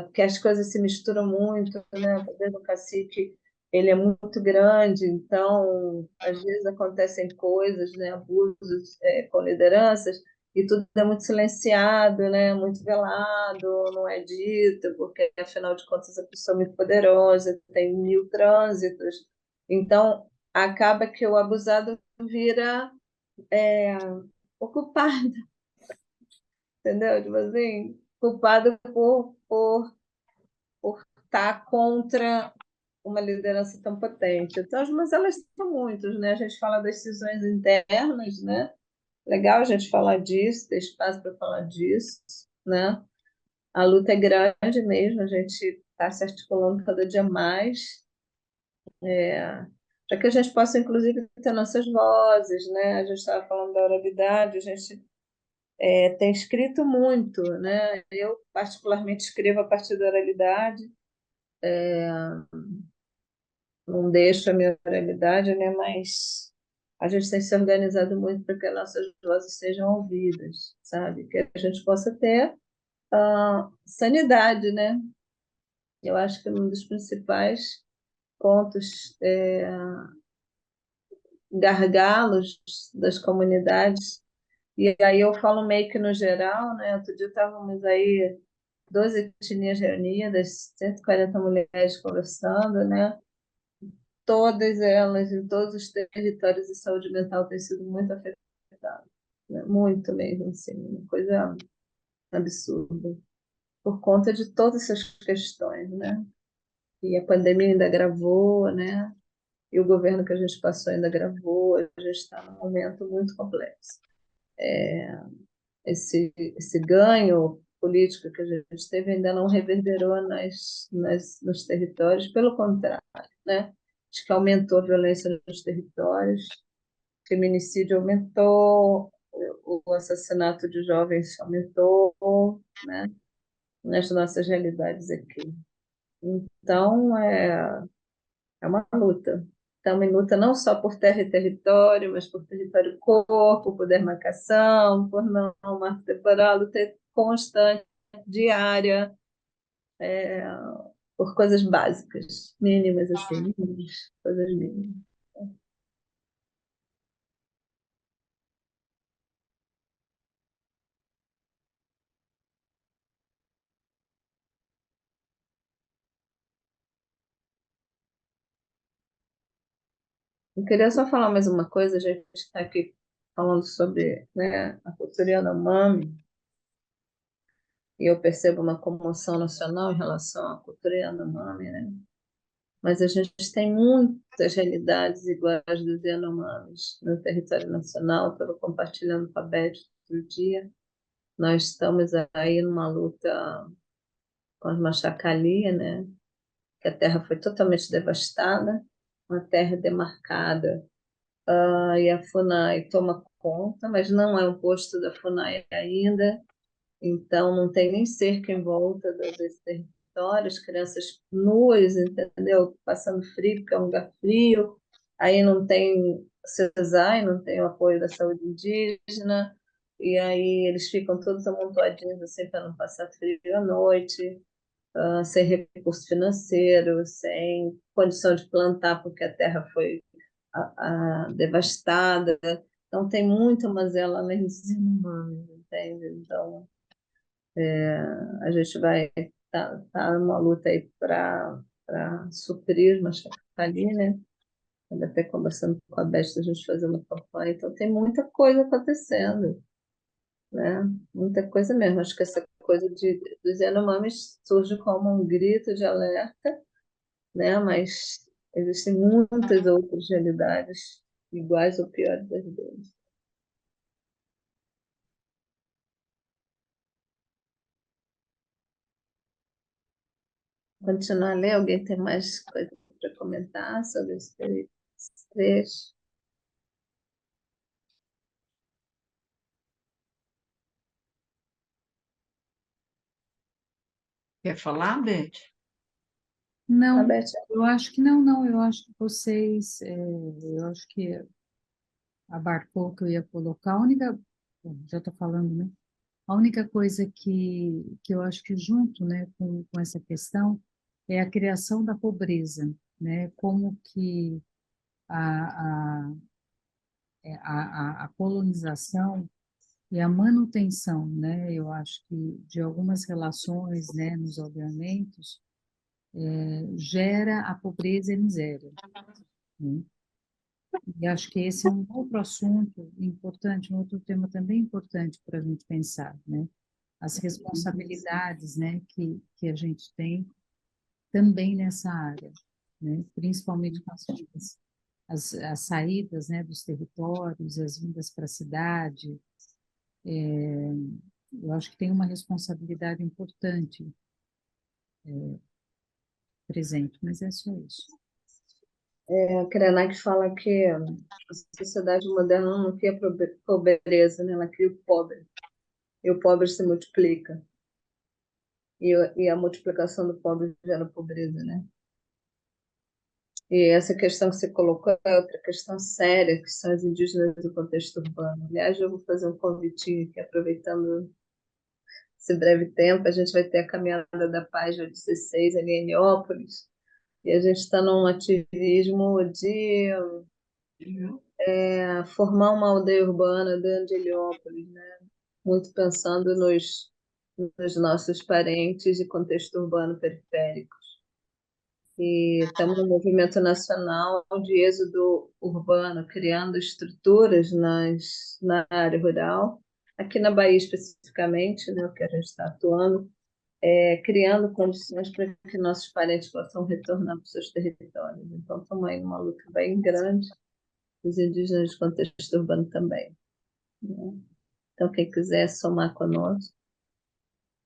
porque as coisas se misturam muito, né? O poder do cacique ele é muito grande, então às vezes acontecem coisas, né? Abusos com lideranças e tudo é muito silenciado, né? Muito velado, não é dito, porque afinal de contas a pessoa é muito poderosa, tem mil trânsitos, então acaba que o abusado vira ocupado, entendeu? Tipo assim, culpado por estar contra uma liderança tão potente. Então, mas elas são muitos, né? A gente fala das decisões internas, né? Legal a gente falar disso, ter espaço para falar disso, né? A luta é grande mesmo, a gente está se articulando cada dia mais, para que a gente possa, inclusive, ter nossas vozes, né? A gente estava falando da oralidade, a gente tem escrito muito, né? Eu, particularmente, escrevo a partir da oralidade, não deixo a minha oralidade, né? Mas a gente tem se organizado muito para que as nossas vozes sejam ouvidas, sabe? Que a gente possa ter sanidade, né? Eu acho que um dos principais pontos, gargalos das comunidades, e aí eu falo meio que no geral, né? Outro dia estávamos aí 12 etnias reunidas, 140 mulheres conversando, né? Todas elas, em todos os territórios de saúde mental, têm sido muito afetadas, né? Muito mesmo, assim, uma coisa absurda, por conta de todas essas questões, né? E a pandemia ainda agravou, né? E o governo que a gente passou ainda agravou, a gente está num momento muito complexo. Esse ganho político que a gente teve ainda não reverberou nos territórios, pelo contrário, né? Acho que aumentou a violência nos territórios, o feminicídio aumentou, o assassinato de jovens aumentou, né? Nas nossas realidades aqui. Então, é uma luta. Estamos em luta não só por terra e território, mas por território e corpo, por demarcação, por não marco temporal, luta constante, diária, por coisas básicas, mínimas, assim, mínimas, coisas mínimas. Eu queria só falar mais uma coisa, a gente está aqui falando sobre, né, a cultura Yanomami, e eu percebo uma comoção nacional em relação à cultura Yanomami, né? Mas a gente tem muitas realidades iguais dos Yanomamis no território nacional. Estava compartilhando com a Beth outro dia. Nós estamos aí numa luta com as Machacalia, né? Que a terra foi totalmente devastada, uma terra demarcada e a FUNAI toma conta, mas não é um posto da FUNAI ainda, então não tem nem cerca em volta desse território, as crianças nuas, entendeu? Passando frio, porque é um lugar frio, aí não tem CESAI, não tem o apoio da saúde indígena, e aí eles ficam todos amontoadinhos assim para não passar frio à noite, sem recurso financeiro, sem condição de plantar, porque a terra foi devastada. Então, tem muita mazela mesmo dos Yanomamis, entende? Então, a gente vai tá numa luta aí para suprir, mas tá ali, né? Até conversando com a Besta, a gente fazer uma campanha. Então, tem muita coisa acontecendo, né? Muita coisa mesmo. Acho que essa coisa dos Yanomamis surge como um grito de alerta, né? Mas existem muitas outras realidades iguais ou piores das deles. Continuar a ler, alguém tem mais coisa para comentar sobre esse trecho? Quer falar, Beth? Não, Beth? eu acho que não, eu acho que vocês, eu acho que abarcou o que eu ia colocar. A única, bom, já estou falando, né? A única coisa que eu acho que junto, né, com essa questão é a criação da pobreza, né? Como que a, a, a colonização e a manutenção, né? Eu acho que de algumas relações, né, nos ordenamentos, gera a pobreza e a miséria, né? E acho que esse é um outro assunto importante, um outro tema também importante para a gente pensar, né? As responsabilidades, né, que a gente tem também nessa área, né? Principalmente com as saídas, né, dos territórios, as vindas para a cidade. Eu acho que tem uma responsabilidade importante presente, mas é só isso. A Krenak fala que a sociedade moderna não cria pobreza, né? Ela cria o pobre. E o pobre se multiplica. E a multiplicação do pobre gera pobreza, né? E essa questão que você colocou é outra questão séria, que são as indígenas do contexto urbano. Aliás, eu vou fazer um convitinho aqui, aproveitando esse breve tempo, a gente vai ter a Caminhada da Paz, dia 16, ali em Heliópolis, e a gente está num ativismo de formar uma aldeia urbana dentro de Heliópolis, né? Muito pensando nos nossos parentes de contexto urbano periférico. E estamos no movimento nacional de êxodo urbano, criando estruturas na área rural, aqui na Bahia especificamente, né, o que a gente está atuando, criando condições para que nossos parentes possam retornar para os seus territórios. Então, estamos aí numa luta bem grande, os indígenas de contexto urbano também, né? Então, quem quiser somar conosco,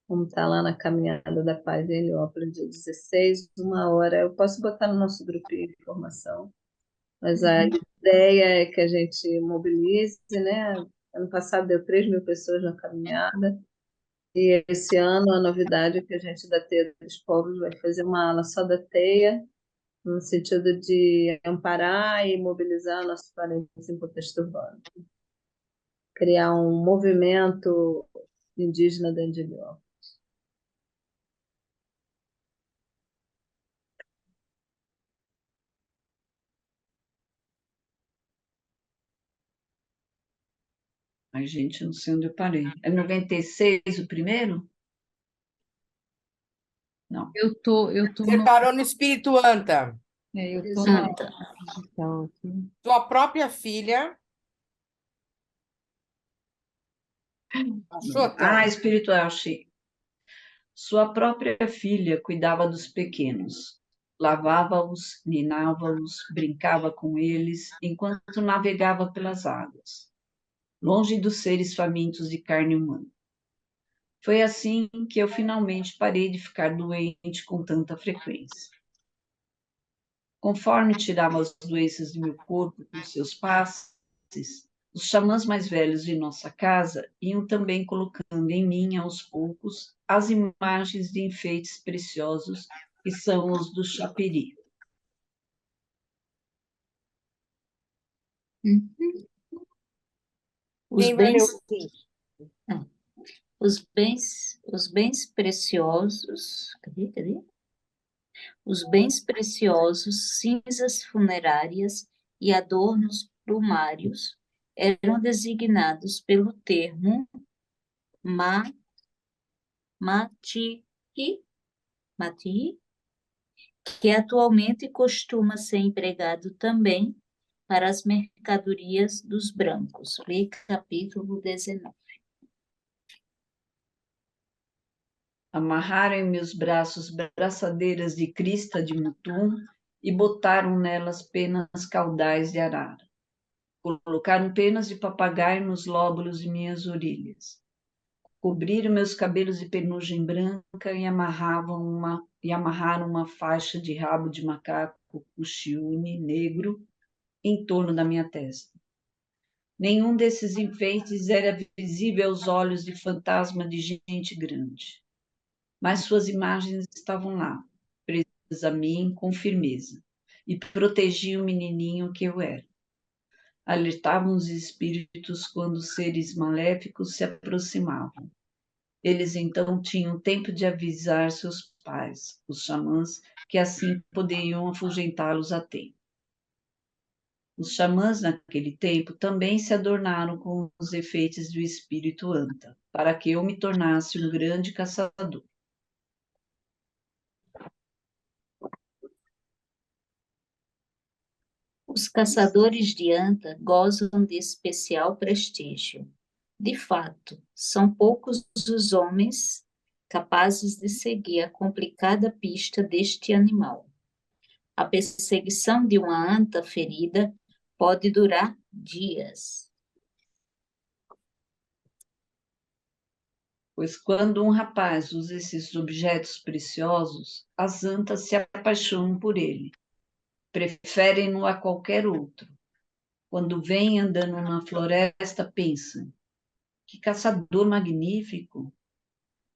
vamos estar lá na Caminhada da Paz em Heliópolis, dia 16, 1 hora. Eu posso botar no nosso grupinho de informação, mas a ideia é que a gente mobilize, né? Ano passado deu 3.000 pessoas na caminhada, e esse ano a novidade é que a gente da Teia dos Povos vai fazer uma ala só da Teia, no sentido de amparar e mobilizar nossos parentes em contexto urbano. Criar um movimento indígena dentro de Heliópolis. Ai, gente, eu não sei onde eu parei. É 96 o primeiro? Não. Eu tô Você parou no Espírito Anta. eu tô na Anta. digital aqui. Sua própria filha. Achou, Thelma? Espiritual, achei. Sua própria filha cuidava dos pequenos, lavava-os, ninava-os, brincava com eles, enquanto navegava pelas águas, longe dos seres famintos de carne humana. Foi assim que eu finalmente parei de ficar doente com tanta frequência. Conforme tiravam as doenças de meu corpo com seus passes, os xamãs mais velhos de nossa casa iam também colocando em mim, aos poucos, as imagens de enfeites preciosos que são os do Chapiri. Uhum. Os Quem vai ler bens, o 5? os bens preciosos, cadê? Os bens preciosos, cinzas funerárias e adornos plumários eram designados pelo termo mati, que atualmente costuma ser empregado também para as mercadorias dos brancos. Lê capítulo 19. Amarraram em meus braços braçadeiras de crista de mutum e botaram nelas penas caudais de arara. Colocaram penas de papagaio nos lóbulos de minhas orelhas. Cobriram meus cabelos de penugem branca e amarraram uma faixa de rabo de macaco puxiune negro em torno da minha testa. Nenhum desses enfeites era visível aos olhos de fantasma de gente grande, mas suas imagens estavam lá, presas a mim com firmeza, e protegiam o menininho que eu era. Alertavam os espíritos quando seres maléficos se aproximavam. Eles então tinham tempo de avisar seus pais, os xamãs, que assim poderiam afugentá-los a tempo. Os xamãs, naquele tempo, também se adornaram com os efeitos do espírito Anta, para que eu me tornasse um grande caçador. Os caçadores de anta gozam de especial prestígio. De fato, são poucos os homens capazes de seguir a complicada pista deste animal. A perseguição de uma anta ferida pode durar dias. Pois quando um rapaz usa esses objetos preciosos, as antas se apaixonam por ele, preferem-no a qualquer outro. Quando vem andando na floresta, pensam: que caçador magnífico!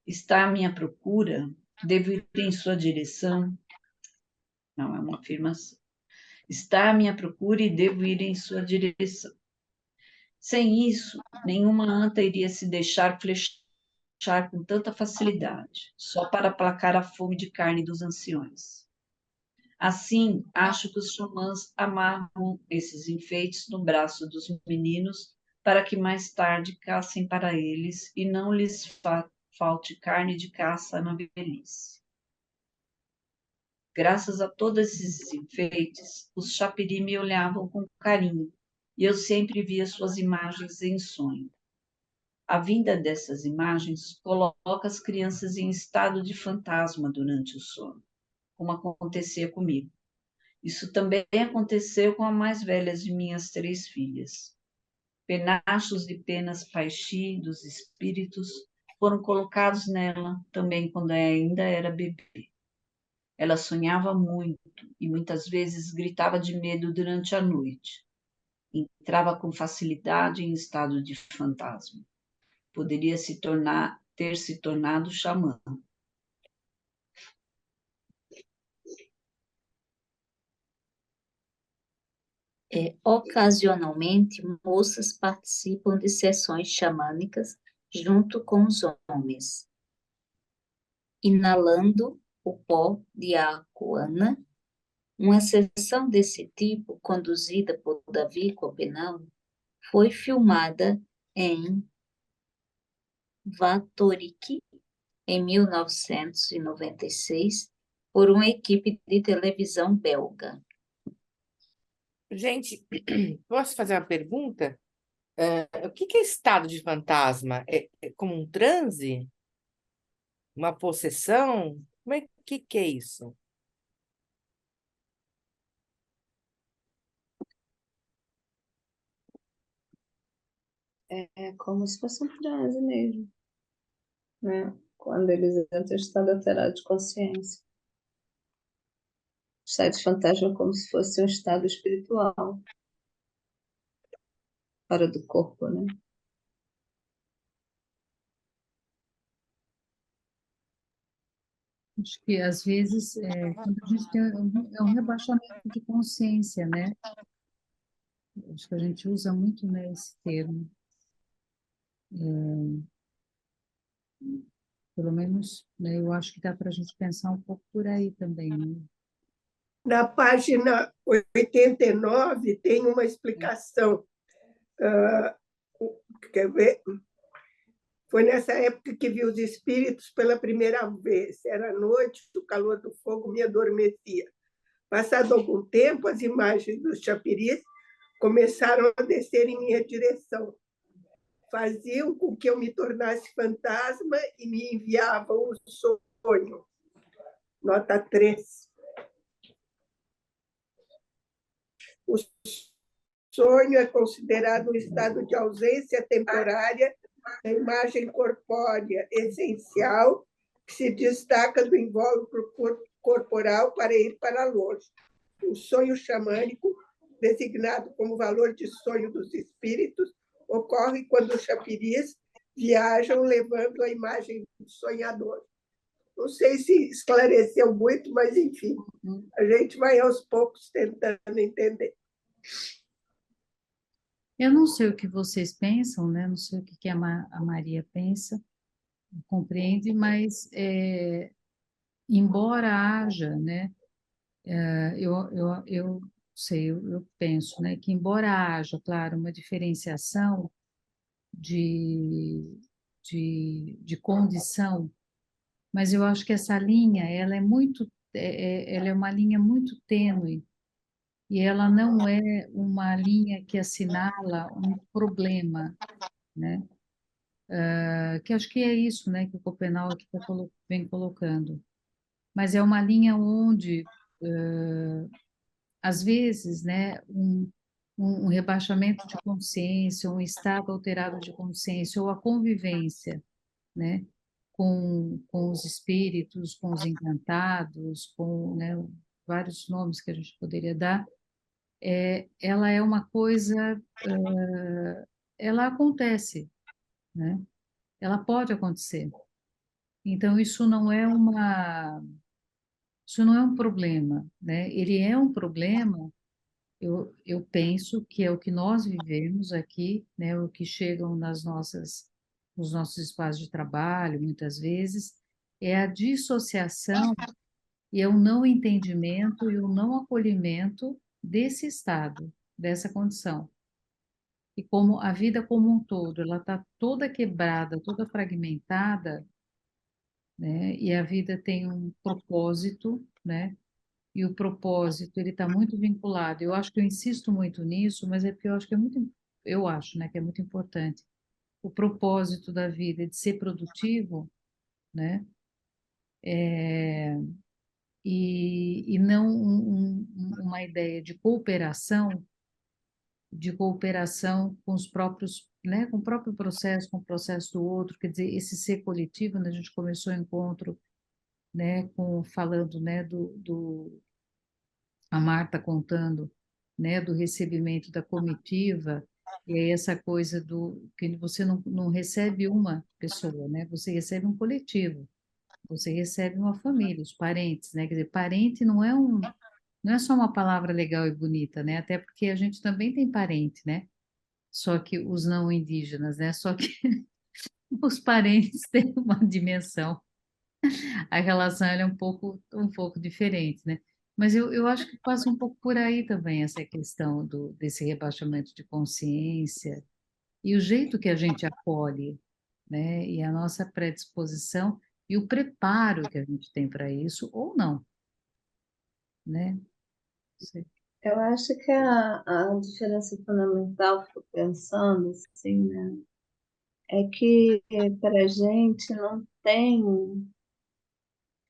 Está à minha procura? Devo ir em sua direção? Não, é uma afirmação. Está à minha procura e devo ir em sua direção. Sem isso, nenhuma anta iria se deixar flechar com tanta facilidade, só para aplacar a fome de carne dos anciões. Assim, acho que os xamãs amarram esses enfeites no braço dos meninos para que mais tarde caçem para eles e não lhes falte carne de caça na velhice. Graças a todos esses enfeites, os Chapiri me olhavam com carinho e eu sempre via suas imagens em sonho. A vinda dessas imagens coloca as crianças em estado de fantasma durante o sono, como acontecia comigo. Isso também aconteceu com a mais velha de minhas 3 filhas. Penachos de penas paixi dos espíritos foram colocados nela também quando ainda era bebê. Ela sonhava muito e muitas vezes gritava de medo durante a noite. Entrava com facilidade em estado de fantasma. Poderia ter se tornado xamã. Ocasionalmente, moças participam de sessões xamânicas junto com os homens, inalando o pó de Acuana. Uma sessão desse tipo, conduzida por Davi Copenau, foi filmada em Vatoriki, em 1996, por uma equipe de televisão belga. Gente, posso fazer uma pergunta? O que é estado de fantasma? É como um transe? Uma possessão? Que é isso? É como se fosse um transe mesmo, né? Quando eles entram em estado alterado de consciência. estado de fantasma como se fosse um estado espiritual, fora do corpo, né? Acho que às vezes, quando a gente tem é um rebaixamento de consciência, né? Acho que a gente usa muito, né, esse termo. Pelo menos, né, eu acho que dá para a gente pensar um pouco por aí também, né? Na página 89 tem uma explicação. Quer ver? Foi nessa época que vi os espíritos pela primeira vez. Era noite, o calor do fogo me adormecia. Passado algum tempo, as imagens dos chapiris começaram a descer em minha direção. Faziam com que eu me tornasse fantasma e me enviavam o sonho. Nota 3. O sonho é considerado um estado de ausência temporária da imagem corpórea essencial que se destaca do invólucro corporal para ir para longe. O sonho xamânico, designado como valor de sonho dos espíritos, ocorre quando os chapiris viajam levando a imagem do sonhador. Não sei se esclareceu muito, mas, enfim, a gente vai aos poucos tentando entender. Eu não sei o que vocês pensam, né? Não sei o que a Maria pensa, compreende, mas embora haja, né? Eu sei, eu penso, né? Que embora haja, claro, uma diferenciação de, de condição, mas eu acho que essa linha, ela é muito, ela é uma linha muito tênue e ela não é uma linha que assinala um problema, né? Que acho que é isso, né, que o Copenau aqui vem colocando. Mas é uma linha onde, às vezes, né, um rebaixamento de consciência, um estado alterado de consciência ou a convivência, né, com os espíritos, com os encantados, com, né, vários nomes que a gente poderia dar, ela é uma coisa, ela acontece, né? Ela pode acontecer. Então, isso não é um problema, né? Ele é um problema, eu penso que é o que nós vivemos aqui, né? O que chegam nos nossos espaços de trabalho, muitas vezes, é a dissociação e é o não entendimento e o não acolhimento desse estado, dessa condição. E como a vida como um todo, ela está toda quebrada, toda fragmentada, né? E a vida tem um propósito, né? E o propósito, ele está muito vinculado. Eu acho que eu insisto muito nisso, mas é porque eu acho que é muito, eu acho, né, que é muito importante. O propósito da vida é de ser produtivo, né? E não uma ideia de cooperação com os próprios, né, com o próprio processo, com o processo do outro, quer dizer, esse ser coletivo, né, a gente começou o encontro, né, falando, né, a Marta contando, né, do recebimento da comitiva, e aí essa coisa do que você não recebe uma pessoa, né, você recebe um coletivo, você recebe uma família, os parentes, né, quer dizer, parente não é só uma palavra legal e bonita, né, até porque a gente também tem parente, né, só que os não indígenas, né, só que os parentes têm uma dimensão, a relação ela é um pouco diferente, né? Mas eu acho que passa um pouco por aí também essa questão desse rebaixamento de consciência e o jeito que a gente acolhe, né? E a nossa predisposição e o preparo que a gente tem para isso ou não, né? Não sei. Eu acho que a diferença fundamental, fico pensando assim, né, é que para a gente não tem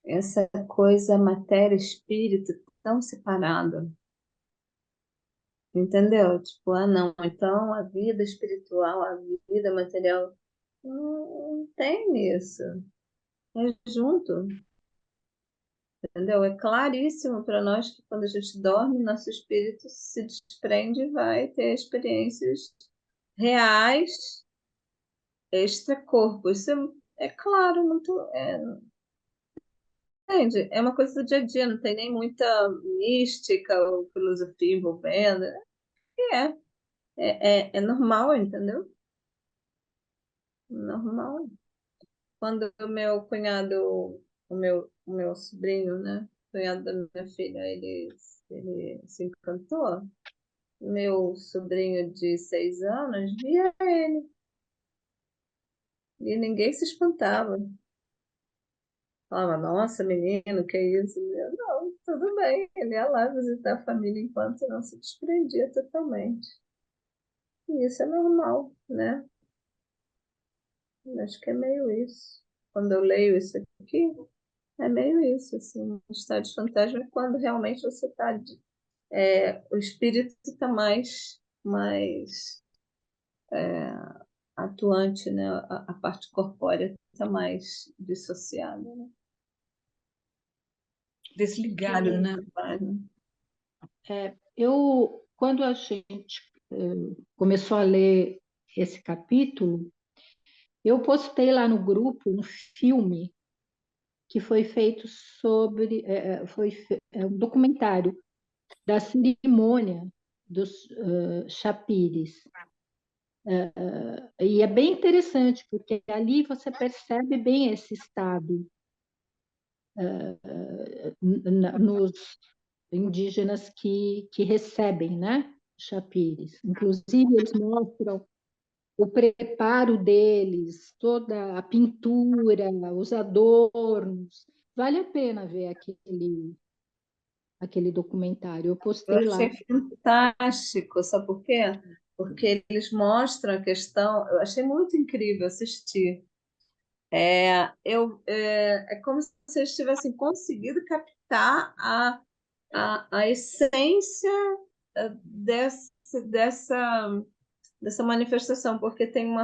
essa coisa matéria e espírito tão separada, entendeu? Tipo, ah, não, então a vida espiritual, a vida material, não tem isso, é junto. entendeu? É claríssimo para nós que quando a gente dorme, nosso espírito se desprende e vai ter experiências reais extra-corpo. Isso é claro, muito, entende? É uma coisa do dia a dia, não tem nem muita mística ou filosofia envolvendo. É, é normal, entendeu? Normal. Quando o meu cunhado, o meu sobrinho, né? Cunhado da minha filha, ele se encantou. Meu sobrinho de 6 anos via ele e ninguém se espantava. Falava, nossa, menino, que é isso? Eu, não, tudo bem. Ele ia lá visitar a família enquanto não se desprendia totalmente. E isso é normal, né? Eu acho que é meio isso. Quando eu leio isso aqui, é meio isso, assim. Um estado de fantasma é quando realmente você está... o espírito está mais atuante, né? A parte corpórea está mais dissociada, né? Desligado, né? Quando a gente começou a ler esse capítulo, eu postei lá no grupo um filme que foi feito sobre, um documentário da cerimônia dos chapires. E é bem interessante, porque ali você percebe bem esse estado nos indígenas que recebem, né, chapires. Inclusive, eles mostram o preparo deles, toda a pintura, os adornos. Vale a pena ver aquele documentário. Eu Eu postei lá. achei fantástico, sabe por quê? Porque eles mostram a questão, eu achei muito incrível assistir. É como se eles tivessem conseguido captar a essência dessa, dessa manifestação, porque tem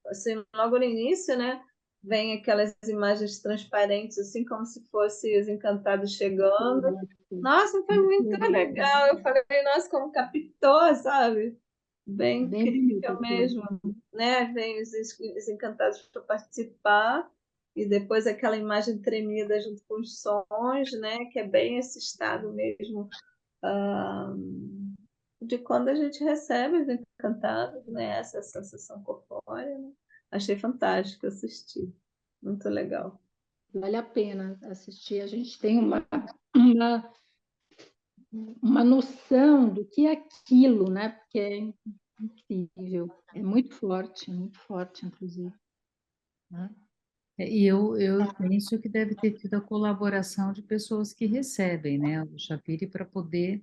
assim, logo no início, né, vem aquelas imagens transparentes, assim como se fossem os encantados chegando. Nossa, foi muito legal. Eu falei, nossa, como captou, sabe? Bem Bem bonito. incrível mesmo, né? Vem os encantados para participar e depois aquela imagem tremida junto com os sons, né? Que é bem esse estado mesmo, ah, de quando a gente recebe os encantados, né? Essa sensação corpórea, né? Achei fantástico assistir, muito legal. Vale a pena assistir. A gente tem uma, uma noção do que é aquilo, né? Porque é incrível, é muito forte, inclusive. Né? E eu penso que deve ter tido a colaboração de pessoas que recebem, né, o Shapiri para poder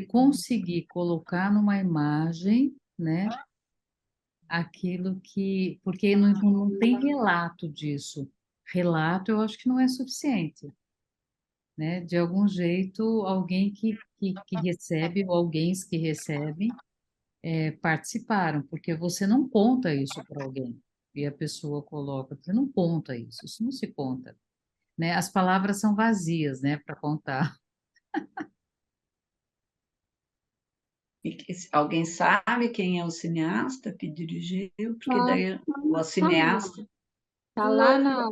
conseguir colocar numa imagem, né, aquilo que, porque não tem relato disso. Relato eu acho que não é suficiente, né? De algum jeito, alguém que recebe ou alguém que recebem participaram, porque você não conta isso para alguém. E a pessoa coloca, você não conta isso não se conta, né? As palavras são vazias, né, para contar. Alguém sabe quem é o cineasta que dirigiu? Porque Tá, daí o cineasta. tá lá na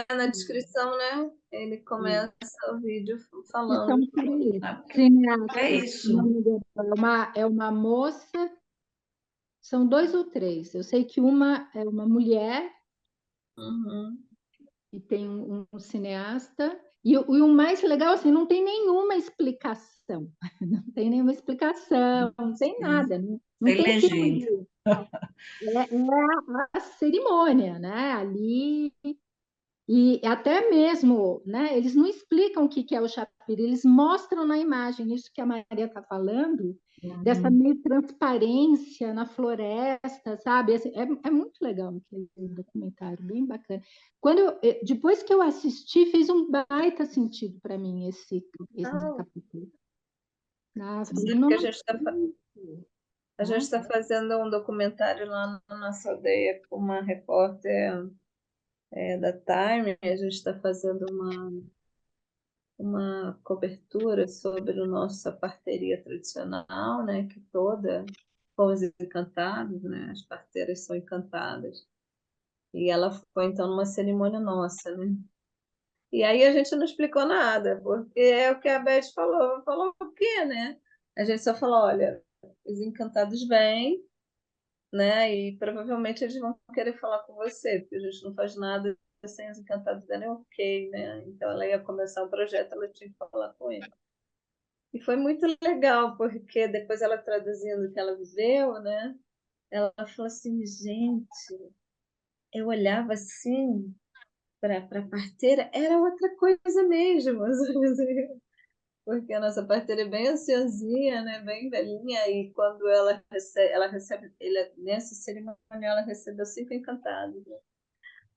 Na descrição, né? Ele começa o vídeo falando. descrição por aí. Ah, Cineasta, é o isso. nome dela é uma moça, são 2 ou 3. Eu sei que uma é uma mulher Uhum. e tem um cineasta. E o mais legal, assim, não tem nenhuma explicação. Não tem nenhuma explicação, não tem nada. Não Tem tem legenda. teoria. É a cerimônia, né? Ali. E até mesmo, né? Eles não explicam o que é o chapiri, eles mostram na imagem, isso que a Maria está falando, dessa meio transparência na floresta, sabe? É muito legal aquele documentário, bem bacana. Depois que eu assisti, fez um baita sentido para mim esse capítulo. Ah, Você falei, sabe que nossa, a gente está fazendo um documentário lá na nossa aldeia com uma repórter da Time, a gente está fazendo uma cobertura sobre a nossa parteria tradicional, né, que toda com os encantados, né, as parteiras são encantadas. E ela foi então numa cerimônia nossa, né? E aí a gente não explicou nada, porque é o que a Beth falou. Falou o quê, né? A gente só falou, olha, os encantados vêm, né? E provavelmente eles vão querer falar com você, porque a gente não faz nada sem os encantados darem ok, né? Então ela ia começar um projeto, ela tinha que falar com ele. E foi muito legal, porque depois ela traduzindo o que ela viveu, né? Ela falou assim, gente, eu olhava assim para a parteira, era outra coisa mesmo. Porque a nossa parteira é bem anciãzinha, né? Bem velhinha, e quando ela recebe ele, nessa cerimônia, ela recebeu 5 encantados. Né?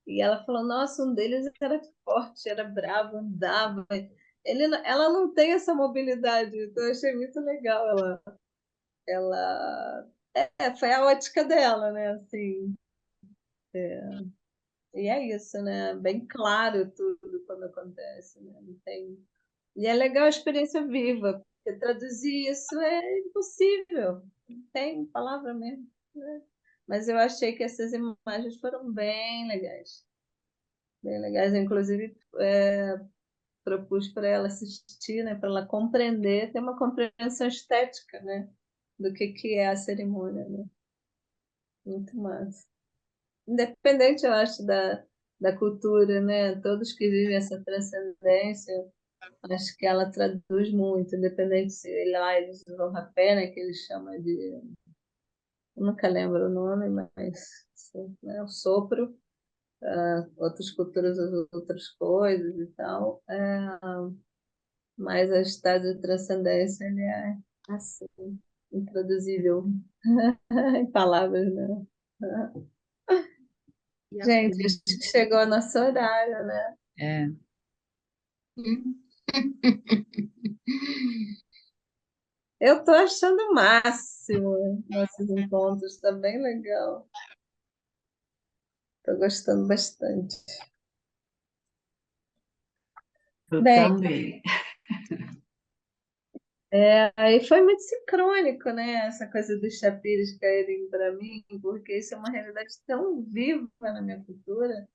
E ela falou: Nossa, um deles era forte, era bravo, andava. Ela não tem essa mobilidade, então eu achei muito legal. Foi a ótica dela, né? Assim, e é isso, né? Bem claro tudo quando acontece, né? Não tem. E é legal a experiência viva, porque traduzir isso é impossível, não tem palavra mesmo, né? Mas eu achei que essas imagens foram bem legais, bem legais. Eu, inclusive, propus para ela assistir, né, para ela compreender, ter uma compreensão estética, né, do que é a cerimônia, né? Muito massa. Independente, eu acho, da cultura, né? Todos que vivem essa transcendência. Acho que ela traduz muito, independente se lá eles usam rapé, né, que eles chamam de. Eu nunca lembro o nome, mas né, o sopro, outras culturas usam outras coisas e tal. Mas o estado de transcendência ele é assim, intraduzível em palavras, né? E a Gente, acho que chegou o nosso horário, né? É, Eu estou achando o máximo nossos encontros, está bem legal. Estou gostando bastante. Eu Bem, também. aí foi muito sincrônico, né? Essa coisa dos chapires caírem para mim, porque isso é uma realidade tão viva na minha cultura.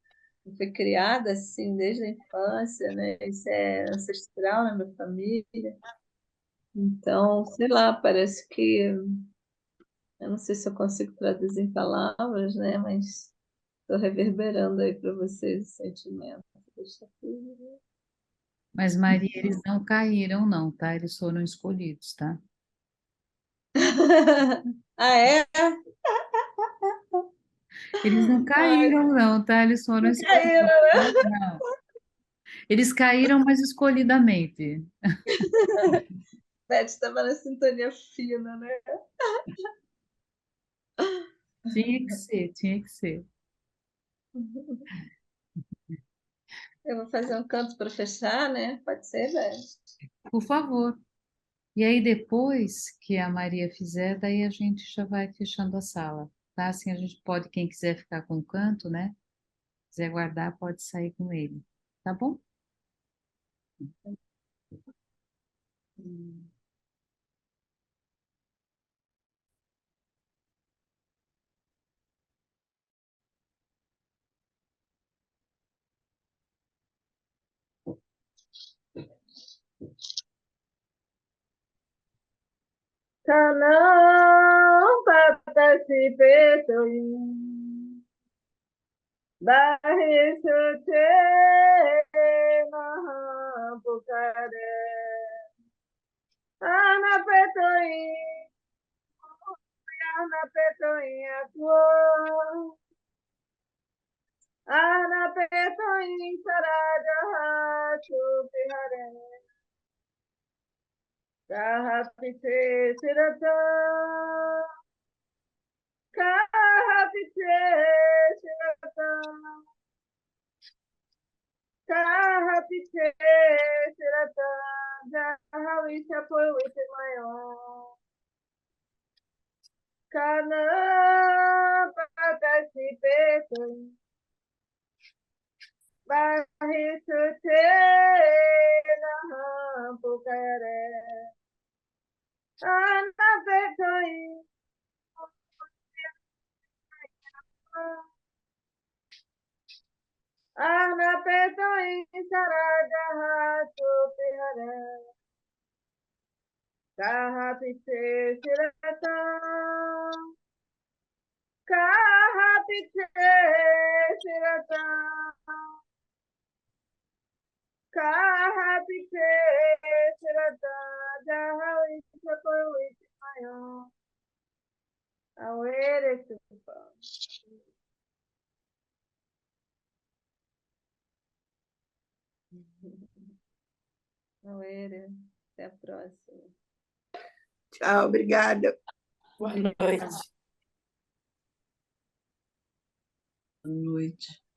Eu fui criada assim desde a infância, né? Isso é ancestral na minha família. Então, sei lá, parece que eu não sei se eu consigo traduzir em palavras, né? Mas estou reverberando aí para vocês o sentimento dos chapires. mas Maria, eles não caíram, não, tá? Eles foram escolhidos, tá? Ah, é? Eles não Ai, caíram, não, tá? Eles foram não escolhidos. caíram. Não. Eles caíram, mas escolhidamente. Beth estava na sintonia fina, né? Tinha que ser, tinha que ser. Eu vou fazer um canto para fechar, né? Pode ser, Beth? Por favor. E aí, depois que a Maria fizer, daí a gente já vai fechando a sala, tá? Assim a gente pode, quem quiser ficar com o canto, né? Quiser guardar, pode sair com ele, tá bom? Kanang patasipetoy dahil sute mahapukare anapetoy anapetoy ako anapetoy saradaha supihare kahapite sirata kahapite sirata kahapite sirata jahawisha por wite maior Kana patasipetum bahisute Pukare, Anapetoi, Anapetoi, Saradaha, Tupihara, Kaha Piche, Sirata, Kaha Piche, Sirata, Kaha Piche, Sirata, Jaha Vichapur Vichmayo, Awere Supa. Awere, até a próxima. Tchau, obrigada. Boa noite. Boa noite.